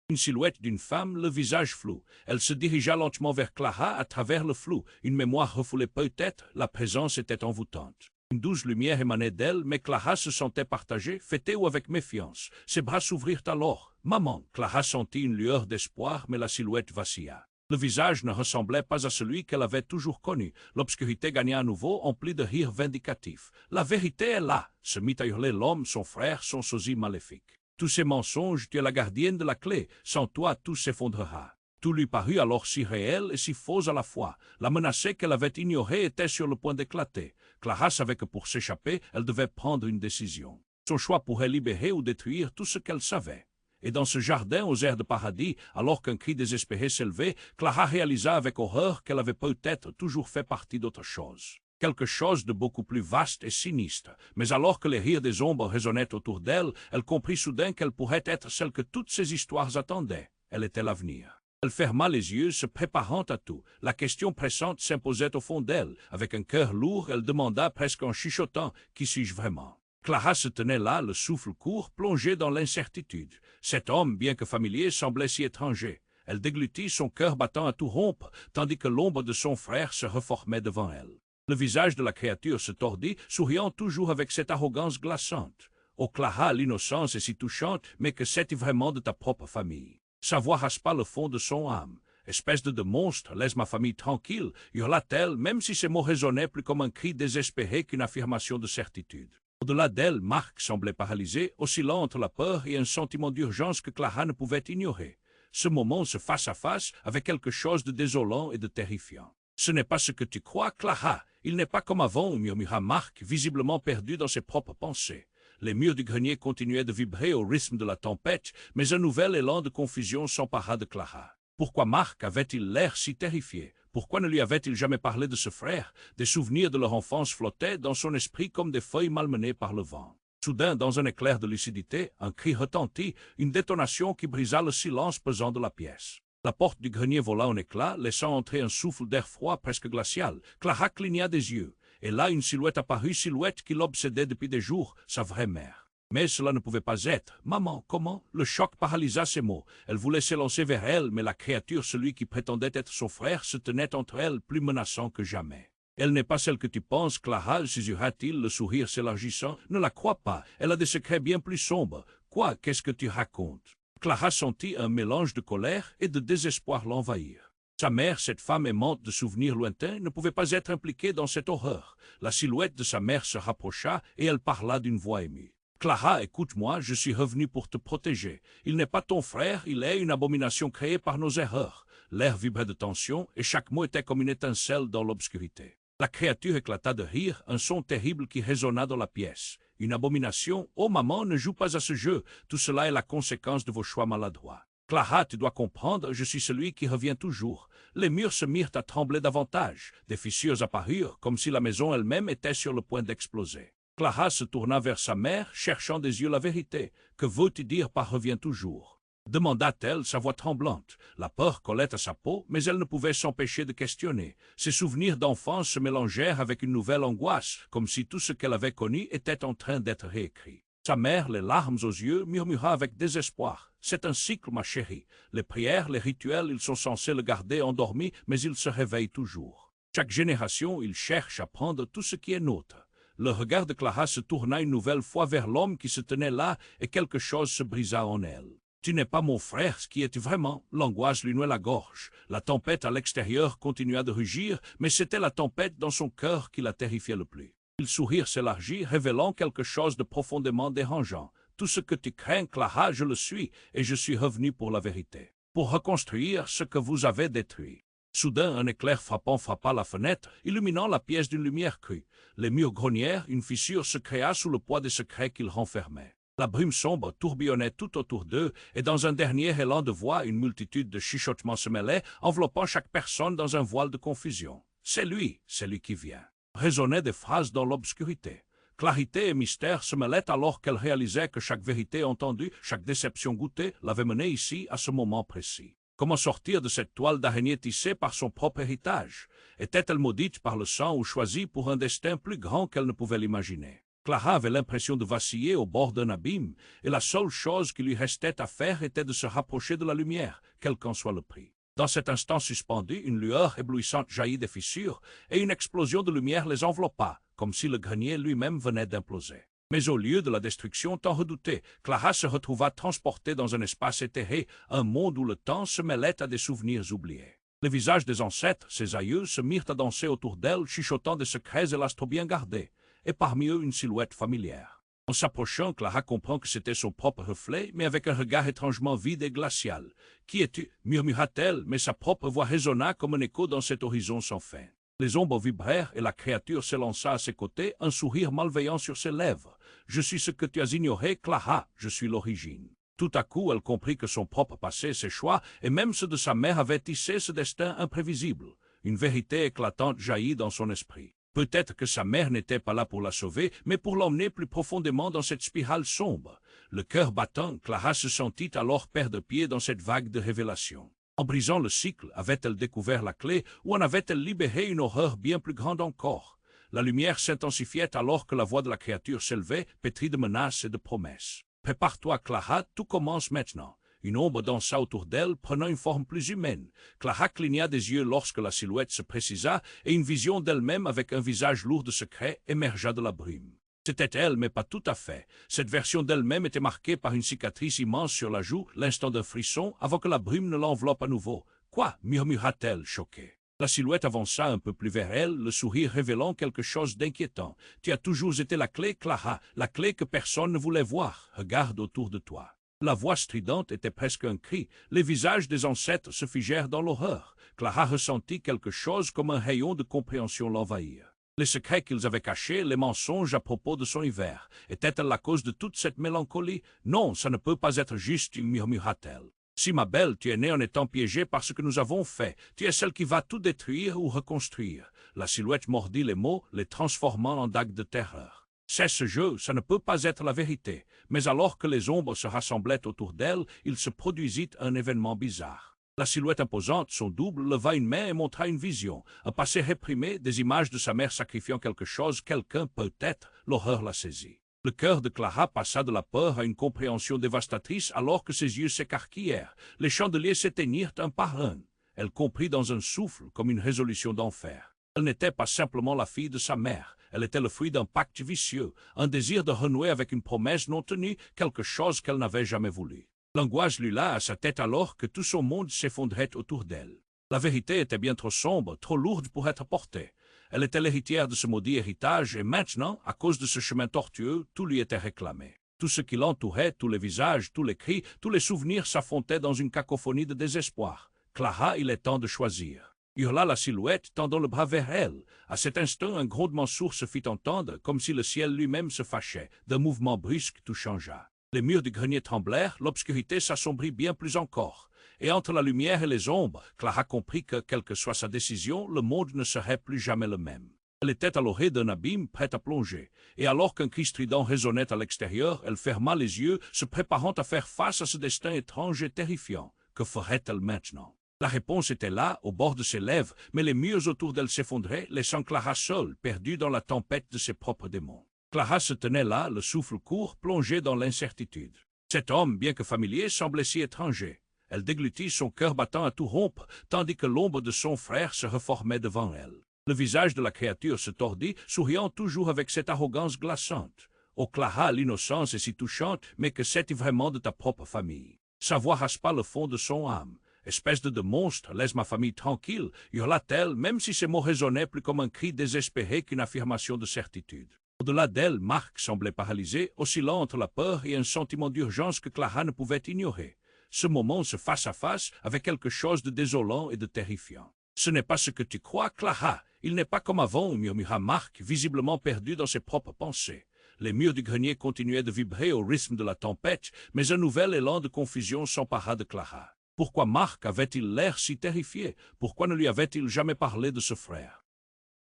Une silhouette d'une femme, le visage flou. Elle se dirigea lentement vers Clara à travers le flou. Une mémoire refoulée peut-être, la présence était envoûtante. Une douce lumière émanait d'elle, mais Clara se sentait partagée, fêtée ou avec méfiance. Ses bras s'ouvrirent alors. « Maman !» Clara sentit une lueur d'espoir, mais la silhouette vacilla. Le visage ne ressemblait pas à celui qu'elle avait toujours connu. L'obscurité gagna à nouveau, emplie de rires vindicatifs. « La vérité est là !» se mit à hurler l'homme, son frère, son sosie maléfique. « Tous ces mensonges, tu es la gardienne de la clé. Sans toi, tout s'effondrera. » Tout lui parut alors si réel et si faux à la fois. La menacée qu'elle avait ignorée était sur le point d'éclater. Clara savait que pour s'échapper, elle devait prendre une décision. Son choix pourrait libérer ou détruire tout ce qu'elle savait. Et dans ce jardin aux airs de paradis, alors qu'un cri désespéré s'élevait, Clara réalisa avec horreur qu'elle avait peut-être toujours fait partie d'autre chose. Quelque chose de beaucoup plus vaste et sinistre. Mais alors que les rires des ombres résonnaient autour d'elle, elle comprit soudain qu'elle pourrait être celle que toutes ces histoires attendaient. Elle était l'avenir. Elle ferma les yeux, se préparant à tout. La question pressante s'imposait au fond d'elle. Avec un cœur lourd, elle demanda presque en chuchotant « Qui suis-je vraiment ?» Clara se tenait là, le souffle court, plongée dans l'incertitude. Cet homme, bien que familier, semblait si étranger. Elle déglutit, son cœur battant à tout rompre, tandis que l'ombre de son frère se reformait devant elle. Le visage de la créature se tordit, souriant toujours avec cette arrogance glaçante. « Oh Clara, l'innocence est si touchante, mais que sais-tu vraiment de ta propre famille ?» Sa voix raspa le fond de son âme. « Espèce de monstre, laisse ma famille tranquille » hurla-t-elle, même si ces mots résonnaient plus comme un cri désespéré qu'une affirmation de certitude. Au-delà d'elle, Marc semblait paralysé, oscillant entre la peur et un sentiment d'urgence que Clara ne pouvait ignorer. Ce moment, ce face-à-face, avait quelque chose de désolant et de terrifiant. « Ce n'est pas ce que tu crois, Clara. Il n'est pas comme avant, » murmura Marc, visiblement perdu dans ses propres pensées. Les murs du grenier continuaient de vibrer au rythme de la tempête, mais un nouvel élan de confusion s'empara de Clara. Pourquoi Marc avait-il l'air si terrifié? Pourquoi ne lui avait-il jamais parlé de ce frère? Des souvenirs de leur enfance flottaient dans son esprit comme des feuilles malmenées par le vent. Soudain, dans un éclair de lucidité, un cri retentit, une détonation qui brisa le silence pesant de la pièce. La porte du grenier vola en éclats, laissant entrer un souffle d'air froid presque glacial. Clara cligna des yeux. Et là, une silhouette apparut, silhouette qui l'obsédait depuis des jours, sa vraie mère. Mais cela ne pouvait pas être. « Maman, comment ?» Le choc paralysa ses mots. Elle voulait s'élancer vers elle, mais la créature, celui qui prétendait être son frère, se tenait entre elles, plus menaçant que jamais. « Elle n'est pas celle que tu penses, Clara, susurra-t-il, le sourire s'élargissant. Ne la crois pas, elle a des secrets bien plus sombres. Quoi, qu'est-ce que tu racontes ?» Clara sentit un mélange de colère et de désespoir l'envahir. Sa mère, cette femme aimante de souvenirs lointains, ne pouvait pas être impliquée dans cette horreur. La silhouette de sa mère se rapprocha et elle parla d'une voix émue. « Clara, écoute-moi, je suis revenu pour te protéger. Il n'est pas ton frère, il est une abomination créée par nos erreurs. » L'air vibrait de tension et chaque mot était comme une étincelle dans l'obscurité. La créature éclata de rire, un son terrible qui résonna dans la pièce. « Une abomination? Oh maman, ne joue pas à ce jeu. Tout cela est la conséquence de vos choix maladroits. Clara, tu dois comprendre, je suis celui qui revient toujours. » Les murs se mirent à trembler davantage. Des fissures apparurent, comme si la maison elle-même était sur le point d'exploser. Clara se tourna vers sa mère, cherchant des yeux la vérité. « Que veux-tu dire par revient toujours ?» demanda-t-elle, sa voix tremblante. La peur collait à sa peau, mais elle ne pouvait s'empêcher de questionner. Ses souvenirs d'enfance se mélangèrent avec une nouvelle angoisse, comme si tout ce qu'elle avait connu était en train d'être réécrit. Sa mère, les larmes aux yeux, murmura avec désespoir. « C'est un cycle, ma chérie. Les prières, les rituels, ils sont censés le garder endormi, mais il se réveille toujours. Chaque génération, il cherche à prendre tout ce qui est nôtre. » Le regard de Clara se tourna une nouvelle fois vers l'homme qui se tenait là, et quelque chose se brisa en elle. « Tu n'es pas mon frère, ce qui es-tu vraiment ?» L'angoisse lui nouait la gorge. La tempête à l'extérieur continua de rugir, mais c'était la tempête dans son cœur qui la terrifiait le plus. Le sourire s'élargit, révélant quelque chose de profondément dérangeant. « Tout ce que tu crains, Clara, je le suis, et je suis revenu pour la vérité. Pour reconstruire ce que vous avez détruit. » Soudain, un éclair frappant frappa la fenêtre, illuminant la pièce d'une lumière crue. Les murs grognèrent, une fissure se créa sous le poids des secrets qu'ils renfermaient. La brume sombre tourbillonnait tout autour d'eux, et dans un dernier élan de voix, une multitude de chuchotements se mêlait, enveloppant chaque personne dans un voile de confusion. « C'est lui qui vient !» Résonnaient des phrases dans l'obscurité. Clarité et mystère se mêlaient alors qu'elle réalisait que chaque vérité entendue, chaque déception goûtée, l'avait menée ici à ce moment précis. Comment sortir de cette toile d'araignée tissée par son propre héritage? Était-elle maudite par le sang ou choisie pour un destin plus grand qu'elle ne pouvait l'imaginer? Clara avait l'impression de vaciller au bord d'un abîme, et la seule chose qui lui restait à faire était de se rapprocher de la lumière, quel qu'en soit le prix. Dans cet instant suspendu, une lueur éblouissante jaillit des fissures, et une explosion de lumière les enveloppa, comme si le grenier lui-même venait d'imploser. Mais au lieu de la destruction tant redoutée, Clara se retrouva transportée dans un espace éthéré, un monde où le temps se mêlait à des souvenirs oubliés. Les visages des ancêtres, ses aïeux, se mirent à danser autour d'elle, chuchotant des secrets et l'astre bien gardés, et parmi eux une silhouette familière. En s'approchant, Clara comprend que c'était son propre reflet, mais avec un regard étrangement vide et glacial. « Qui es-tu » murmura-t-elle, mais sa propre voix résonna comme un écho dans cet horizon sans fin. Les ombres vibrèrent et la créature s'élança à ses côtés, un sourire malveillant sur ses lèvres. « Je suis ce que tu as ignoré, Clara, je suis l'origine. » Tout à coup, elle comprit que son propre passé, ses choix, et même ceux de sa mère avaient tissé ce destin imprévisible. Une vérité éclatante jaillit dans son esprit. Peut-être que sa mère n'était pas là pour la sauver, mais pour l'emmener plus profondément dans cette spirale sombre. Le cœur battant, Clara se sentit alors perdre pied dans cette vague de révélations. En brisant le cycle, avait-elle découvert la clé, ou en avait-elle libéré une horreur bien plus grande encore? La lumière s'intensifiait alors que la voix de la créature s'élevait, pétrie de menaces et de promesses. « Prépare-toi, Clara, tout commence maintenant. » Une ombre dansa autour d'elle, prenant une forme plus humaine. Clara cligna des yeux lorsque la silhouette se précisa, et une vision d'elle-même avec un visage lourd de secrets émergea de la brume. C'était elle, mais pas tout à fait. Cette version d'elle-même était marquée par une cicatrice immense sur la joue, l'instant d'un frisson, avant que la brume ne l'enveloppe à nouveau. « Quoi » murmura-t-elle, choquée. La silhouette avança un peu plus vers elle, le sourire révélant quelque chose d'inquiétant. « Tu as toujours été la clé, Clara, la clé que personne ne voulait voir. Regarde autour de toi. » La voix stridente était presque un cri. Les visages des ancêtres se figèrent dans l'horreur. Clara ressentit quelque chose comme un rayon de compréhension l'envahir. Les secrets qu'ils avaient cachés, les mensonges à propos de son hiver, étaient-elles la cause de toute cette mélancolie? Non, ça ne peut pas être juste, murmura-t-elle. Si ma belle, tu es née en étant piégée par ce que nous avons fait, tu es celle qui va tout détruire ou reconstruire. La silhouette mordit les mots, les transformant en dagues de terreur. C'est ce jeu, ça ne peut pas être la vérité. Mais alors que les ombres se rassemblaient autour d'elle, il se produisit un événement bizarre. La silhouette imposante, son double, leva une main et montra une vision. Un passé réprimé, des images de sa mère sacrifiant quelque chose, quelqu'un, peut-être, l'horreur la saisit. Le cœur de Clara passa de la peur à une compréhension dévastatrice alors que ses yeux s'écarquillèrent. Les chandeliers s'éteignirent un par un. Elle comprit dans un souffle, comme une résolution d'enfer. Elle n'était pas simplement la fille de sa mère. Elle était le fruit d'un pacte vicieux, un désir de renouer avec une promesse non tenue, quelque chose qu'elle n'avait jamais voulu. L'angoisse lui là à sa tête alors que tout son monde s'effondrait autour d'elle. La vérité était bien trop sombre, trop lourde pour être portée. Elle était l'héritière de ce maudit héritage et maintenant, à cause de ce chemin tortueux, tout lui était réclamé. Tout ce qui l'entourait, tous les visages, tous les cris, tous les souvenirs s'affrontaient dans une cacophonie de désespoir. « Clara, il est temps de choisir. » Hurla la silhouette, tendant le bras vers elle. À cet instant, un grondement sourd se fit entendre, comme si le ciel lui-même se fâchait. D'un mouvement brusque, tout changea. Les murs du grenier tremblèrent, l'obscurité s'assombrit bien plus encore. Et entre la lumière et les ombres, Clara comprit que, quelle que soit sa décision, le monde ne serait plus jamais le même. Elle était à l'orée d'un abîme, prête à plonger. Et alors qu'un cri strident résonnait à l'extérieur, elle ferma les yeux, se préparant à faire face à ce destin étrange et terrifiant. Que ferait-elle maintenant? La réponse était là, au bord de ses lèvres, mais les murs autour d'elle s'effondraient, laissant Clara seule, perdue dans la tempête de ses propres démons. Clara se tenait là, le souffle court, plongée dans l'incertitude. Cet homme, bien que familier, semblait si étranger. Elle déglutit, son cœur battant à tout rompre, tandis que l'ombre de son frère se reformait devant elle. Le visage de la créature se tordit, souriant toujours avec cette arrogance glaçante. « Oh Clara, l'innocence est si touchante, mais que c'est-il vraiment de ta propre famille ?» Sa voix raspa le fond de son âme. « Espèce de monstre, laisse ma famille tranquille » hurla-t-elle, même si ces mots résonnaient plus comme un cri désespéré qu'une affirmation de certitude. Au-delà d'elle, Marc semblait paralysé, oscillant entre la peur et un sentiment d'urgence que Clara ne pouvait ignorer. Ce moment, ce face-à-face, avait quelque chose de désolant et de terrifiant. « Ce n'est pas ce que tu crois, Clara. Il n'est pas comme avant, » murmura Marc, visiblement perdu dans ses propres pensées. Les murs du grenier continuaient de vibrer au rythme de la tempête, mais un nouvel élan de confusion s'empara de Clara. Pourquoi Marc avait-il l'air si terrifié? Pourquoi ne lui avait-il jamais parlé de ce frère?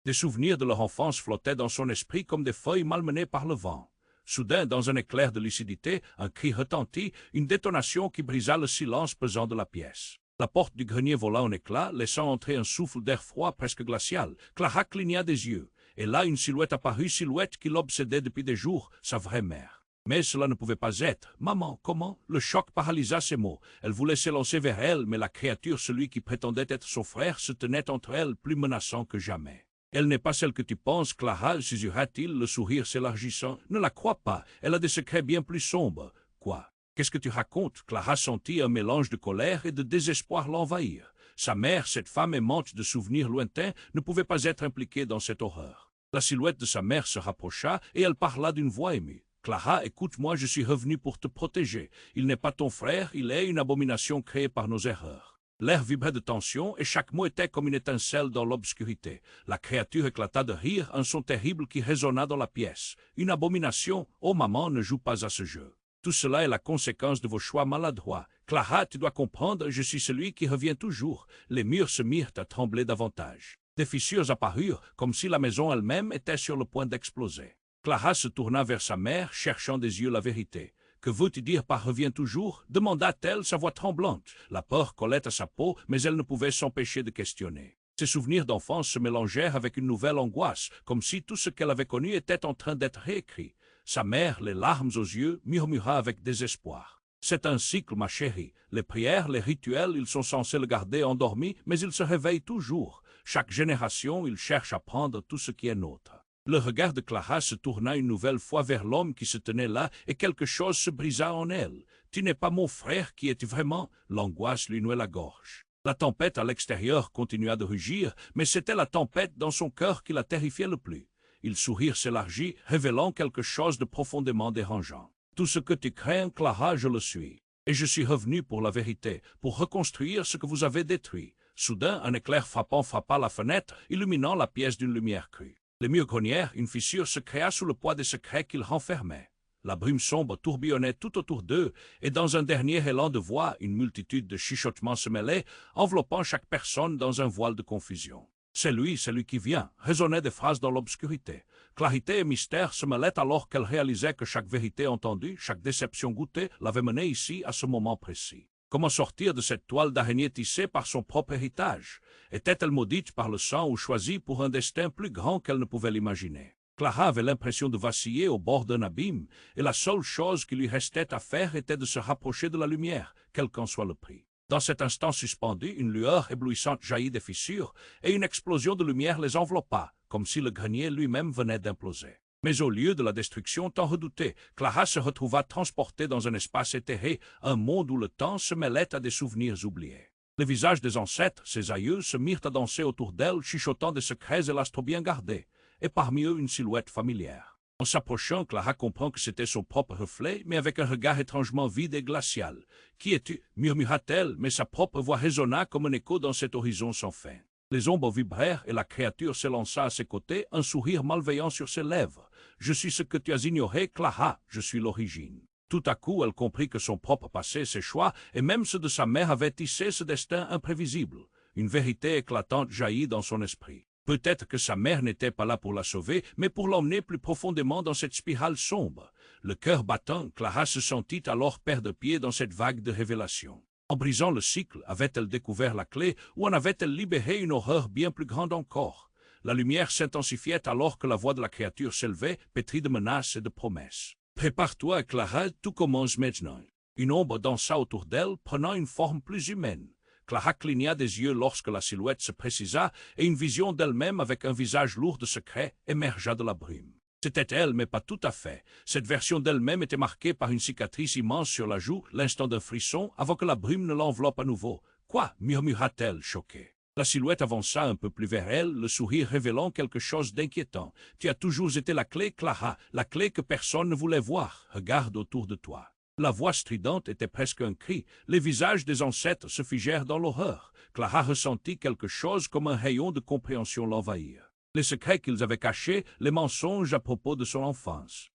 Des souvenirs de leur enfance flottaient dans son esprit comme des feuilles malmenées par le vent. Soudain, dans un éclair de lucidité, un cri retentit, une détonation qui brisa le silence pesant de la pièce. La porte du grenier vola en éclats, laissant entrer un souffle d'air froid presque glacial. Clara cligna des yeux, et là une silhouette apparut, silhouette qui l'obsédait depuis des jours, sa vraie mère. Mais cela ne pouvait pas être. Maman, comment? Le choc paralysa ses mots. Elle voulait s'élancer vers elle, mais la créature, celui qui prétendait être son frère, se tenait entre elles, plus menaçant que jamais. Elle n'est pas celle que tu penses, Clara, susurra-t-il, le sourire s'élargissant. Ne la crois pas, elle a des secrets bien plus sombres. Quoi? Qu'est-ce que tu racontes? Clara sentit un mélange de colère et de désespoir l'envahir. Sa mère, cette femme aimante de souvenirs lointains, ne pouvait pas être impliquée dans cette horreur. La silhouette de sa mère se rapprocha et elle parla d'une voix émue. Clara, écoute-moi, je suis revenu pour te protéger. Il n'est pas ton frère, il est une abomination créée par nos erreurs. L'air vibrait de tension et chaque mot était comme une étincelle dans l'obscurité. La créature éclata de rire, un son terrible qui résonna dans la pièce. Une abomination? Oh maman, ne joue pas à ce jeu. Tout cela est la conséquence de vos choix maladroits. Clara, tu dois comprendre, je suis celui qui revient toujours. Les murs se mirent à trembler davantage. Des fissures apparurent, comme si la maison elle-même était sur le point d'exploser. Clara se tourna vers sa mère, cherchant des yeux la vérité. « Que veux-tu dire par revient toujours » demanda-t-elle, sa voix tremblante. La peur collait à sa peau, mais elle ne pouvait s'empêcher de questionner. Ses souvenirs d'enfance se mélangèrent avec une nouvelle angoisse, comme si tout ce qu'elle avait connu était en train d'être réécrit. Sa mère, les larmes aux yeux, murmura avec désespoir. « C'est un cycle, ma chérie. Les prières, les rituels, ils sont censés le garder endormi, mais il se réveille toujours. Chaque génération, il cherche à prendre tout ce qui est nôtre. » Le regard de Clara se tourna une nouvelle fois vers l'homme qui se tenait là, et quelque chose se brisa en elle. « Tu n'es pas mon frère, qui es-tu vraiment ?» L'angoisse lui nouait la gorge. La tempête à l'extérieur continua de rugir, mais c'était la tempête dans son cœur qui la terrifiait le plus. Il sourire s'élargit, révélant quelque chose de profondément dérangeant. « Tout ce que tu crains, Clara, je le suis. Et je suis revenu pour la vérité, pour reconstruire ce que vous avez détruit. » Soudain, un éclair frappant frappa la fenêtre, illuminant la pièce d'une lumière crue. Les murs cognèrent, une fissure se créa sous le poids des secrets qu'ils renfermaient. La brume sombre tourbillonnait tout autour d'eux, et dans un dernier élan de voix, une multitude de chuchotements se mêlaient, enveloppant chaque personne dans un voile de confusion. « C'est lui qui vient » résonnaient des phrases dans l'obscurité. Clarité et mystère se mêlaient alors qu'elle réalisait que chaque vérité entendue, chaque déception goûtée, l'avait menée ici à ce moment précis. Comment sortir de cette toile d'araignée tissée par son propre héritage? Était-elle maudite par le sang ou choisie pour un destin plus grand qu'elle ne pouvait l'imaginer? Clara avait l'impression de vaciller au bord d'un abîme, et la seule chose qui lui restait à faire était de se rapprocher de la lumière, quel qu'en soit le prix. Dans cet instant suspendu, une lueur éblouissante jaillit des fissures, et une explosion de lumière les enveloppa, comme si le grenier lui-même venait d'imploser. Mais au lieu de la destruction tant redoutée, Clara se retrouva transportée dans un espace éthéré, un monde où le temps se mêlait à des souvenirs oubliés. Les visages des ancêtres, ses aïeux, se mirent à danser autour d'elle, chuchotant des secrets et l'astre bien gardés, et parmi eux une silhouette familière. En s'approchant, Clara comprend que c'était son propre reflet, mais avec un regard étrangement vide et glacial. « Qui es-tu » murmura-t-elle, mais sa propre voix résonna comme un écho dans cet horizon sans fin. Les ombres vibrèrent et la créature s'élança à ses côtés, un sourire malveillant sur ses lèvres. « Je suis ce que tu as ignoré, Clara, je suis l'origine. » Tout à coup, elle comprit que son propre passé, ses choix, et même ceux de sa mère avaient tissé ce destin imprévisible. Une vérité éclatante jaillit dans son esprit. Peut-être que sa mère n'était pas là pour la sauver, mais pour l'emmener plus profondément dans cette spirale sombre. Le cœur battant, Clara se sentit alors perdre pied dans cette vague de révélation. En brisant le cycle, avait-elle découvert la clé, ou en avait-elle libéré une horreur bien plus grande encore? La lumière s'intensifiait alors que la voix de la créature s'élevait, pétrie de menaces et de promesses. « Prépare-toi, Clara, tout commence maintenant. » Une ombre dansa autour d'elle, prenant une forme plus humaine. Clara cligna des yeux lorsque la silhouette se précisa, et une vision d'elle-même avec un visage lourd de secrets émergea de la brume. C'était elle, mais pas tout à fait. Cette version d'elle-même était marquée par une cicatrice immense sur la joue, l'instant d'un frisson, avant que la brume ne l'enveloppe à nouveau. « Quoi » murmura-t-elle, choquée. La silhouette avança un peu plus vers elle, le sourire révélant quelque chose d'inquiétant. « Tu as toujours été la clé, Clara, la clé que personne ne voulait voir. Regarde autour de toi. » La voix stridente était presque un cri. Les visages des ancêtres se figèrent dans l'horreur. Clara ressentit quelque chose comme un rayon de compréhension l'envahir. Les secrets qu'ils avaient cachés, les mensonges à propos de son enfance.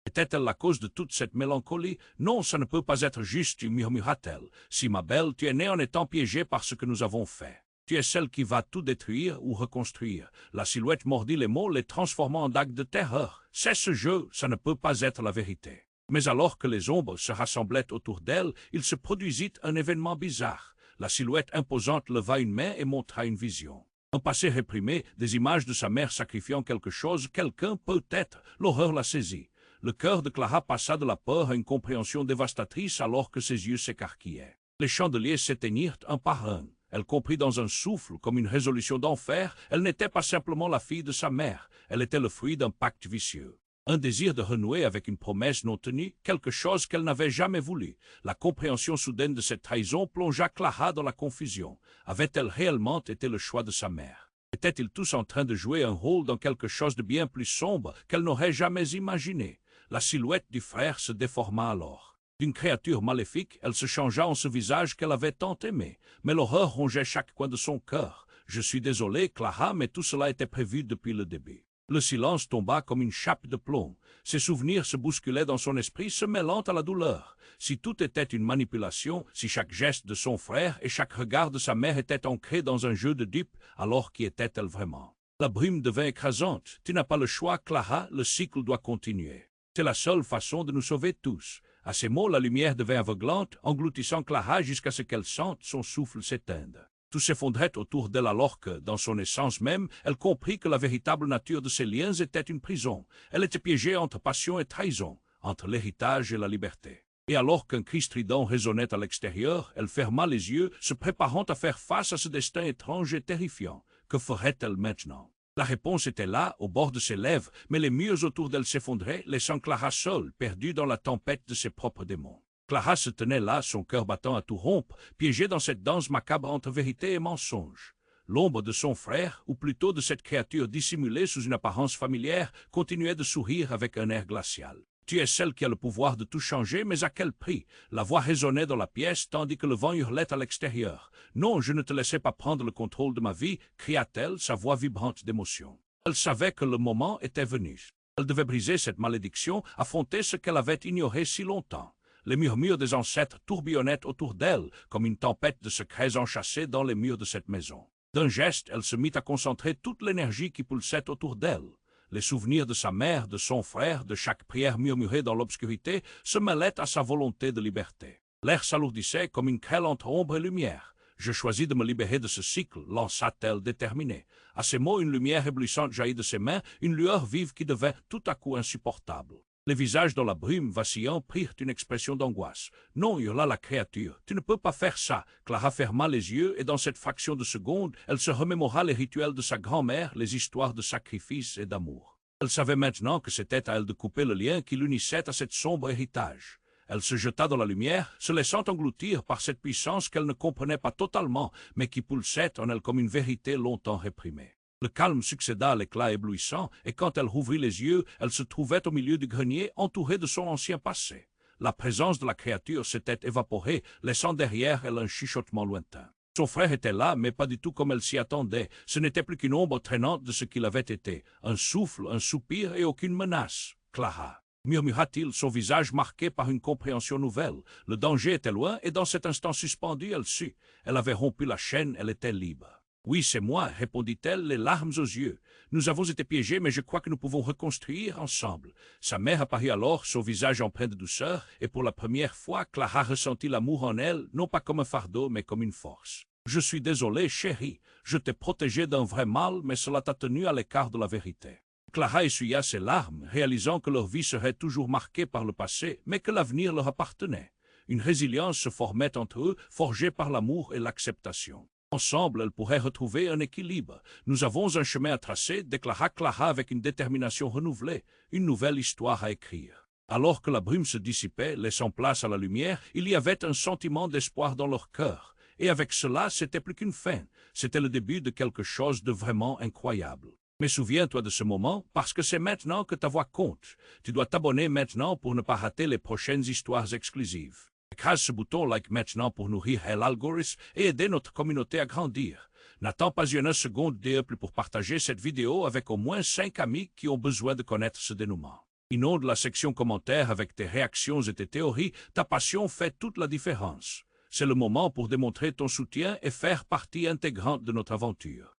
Était-elle la cause de toute cette mélancolie? Non, ça ne peut pas être juste, murmura-t-elle. Si, ma belle, tu es née en étant piégée par ce que nous avons fait. Tu es celle qui va tout détruire ou reconstruire. La silhouette mordit les mots, les transformant en dagues de terreur. C'est ce jeu, ça ne peut pas être la vérité. Mais alors que les ombres se rassemblaient autour d'elle, il se produisit un événement bizarre. La silhouette imposante leva une main et montra une vision. Un passé réprimé, des images de sa mère sacrifiant quelque chose, quelqu'un peut-être, l'horreur la saisit. Le cœur de Clara passa de la peur à une compréhension dévastatrice alors que ses yeux s'écarquillaient. Les chandeliers s'éteignirent un par un. Elle comprit dans un souffle, comme une résolution d'enfer, elle n'était pas simplement la fille de sa mère, elle était le fruit d'un pacte vicieux. Un désir de renouer avec une promesse non tenue, quelque chose qu'elle n'avait jamais voulu. La compréhension soudaine de cette trahison plongea Clara dans la confusion. Avait-elle réellement été le choix de sa mère? Étaient-ils tous en train de jouer un rôle dans quelque chose de bien plus sombre qu'elle n'aurait jamais imaginé? La silhouette du frère se déforma alors. D'une créature maléfique, elle se changea en ce visage qu'elle avait tant aimé. Mais l'horreur rongeait chaque coin de son cœur. « Je suis désolé, Clara, mais tout cela était prévu depuis le début. » Le silence tomba comme une chape de plomb. Ses souvenirs se bousculaient dans son esprit, se mêlant à la douleur. Si tout était une manipulation, si chaque geste de son frère et chaque regard de sa mère était ancré dans un jeu de dupes, alors qui était-elle vraiment? La brume devint écrasante. Tu n'as pas le choix, Clara, le cycle doit continuer. C'est la seule façon de nous sauver tous. À ces mots, la lumière devint aveuglante, engloutissant Clara jusqu'à ce qu'elle sente son souffle s'éteindre. Tout s'effondrait autour d'elle alors que, dans son essence même, elle comprit que la véritable nature de ses liens était une prison. Elle était piégée entre passion et trahison, entre l'héritage et la liberté. Et alors qu'un cri strident résonnait à l'extérieur, elle ferma les yeux, se préparant à faire face à ce destin étrange et terrifiant. Que ferait-elle maintenant? La réponse était là, au bord de ses lèvres, mais les murs autour d'elle s'effondraient, laissant Clara seule, perdue dans la tempête de ses propres démons. Clara se tenait là, son cœur battant à tout rompre, piégée dans cette danse macabre entre vérité et mensonge. L'ombre de son frère, ou plutôt de cette créature dissimulée sous une apparence familière, continuait de sourire avec un air glacial. « Tu es celle qui a le pouvoir de tout changer, mais à quel prix ?» La voix résonnait dans la pièce, tandis que le vent hurlait à l'extérieur. « Non, je ne te laisserai pas prendre le contrôle de ma vie » cria-t-elle, sa voix vibrante d'émotion. Elle savait que le moment était venu. Elle devait briser cette malédiction, affronter ce qu'elle avait ignoré si longtemps. Les murmures des ancêtres tourbillonnaient autour d'elle, comme une tempête de secrets enchâssés dans les murs de cette maison. D'un geste, elle se mit à concentrer toute l'énergie qui pulsait autour d'elle. Les souvenirs de sa mère, de son frère, de chaque prière murmurée dans l'obscurité, se mêlaient à sa volonté de liberté. L'air s'alourdissait comme une grêle entre ombre et lumière. « Je choisis de me libérer de ce cycle », lança-t-elle déterminée. À ces mots, une lumière éblouissante jaillit de ses mains, une lueur vive qui devint tout à coup insupportable. Les visages dans la brume vacillant prirent une expression d'angoisse. « Non » hurla la créature, « tu ne peux pas faire ça !» Clara ferma les yeux et dans cette fraction de seconde, elle se remémora les rituels de sa grand-mère, les histoires de sacrifice et d'amour. Elle savait maintenant que c'était à elle de couper le lien qui l'unissait à cet sombre héritage. Elle se jeta dans la lumière, se laissant engloutir par cette puissance qu'elle ne comprenait pas totalement, mais qui pulsait en elle comme une vérité longtemps réprimée. Le calme succéda à l'éclat éblouissant, et quand elle rouvrit les yeux, elle se trouvait au milieu du grenier, entourée de son ancien passé. La présence de la créature s'était évaporée, laissant derrière elle un chuchotement lointain. Son frère était là, mais pas du tout comme elle s'y attendait. Ce n'était plus qu'une ombre traînante de ce qu'il avait été. Un souffle, un soupir et aucune menace. « Clara !» murmura-t-il, son visage marqué par une compréhension nouvelle. Le danger était loin, et dans cet instant suspendu, elle sut. Elle avait rompu la chaîne, elle était libre. « Oui, c'est moi, » répondit-elle, les larmes aux yeux. « Nous avons été piégés, mais je crois que nous pouvons reconstruire ensemble. » Sa mère apparut alors, son visage empreint de douceur, et pour la première fois, Clara ressentit l'amour en elle, non pas comme un fardeau, mais comme une force. « Je suis désolé, chérie. Je t'ai protégé d'un vrai mal, mais cela t'a tenu à l'écart de la vérité. » Clara essuya ses larmes, réalisant que leur vie serait toujours marquée par le passé, mais que l'avenir leur appartenait. Une résilience se formait entre eux, forgée par l'amour et l'acceptation. Ensemble, elles pourraient retrouver un équilibre. « Nous avons un chemin à tracer », déclara Clara avec une détermination renouvelée, une nouvelle histoire à écrire. Alors que la brume se dissipait, laissant place à la lumière, il y avait un sentiment d'espoir dans leur cœur. Et avec cela, c'était plus qu'une fin, c'était le début de quelque chose de vraiment incroyable. Mais souviens-toi de ce moment, parce que c'est maintenant que ta voix compte. Tu dois t'abonner maintenant pour ne pas rater les prochaines histoires exclusives. Écrase ce bouton like maintenant pour nourrir l'algorithme et aider notre communauté à grandir. N'attends pas une seconde de plus pour partager cette vidéo avec au moins 5 amis qui ont besoin de connaître ce dénouement. Inonde la section commentaires avec tes réactions et tes théories, ta passion fait toute la différence. C'est le moment pour démontrer ton soutien et faire partie intégrante de notre aventure.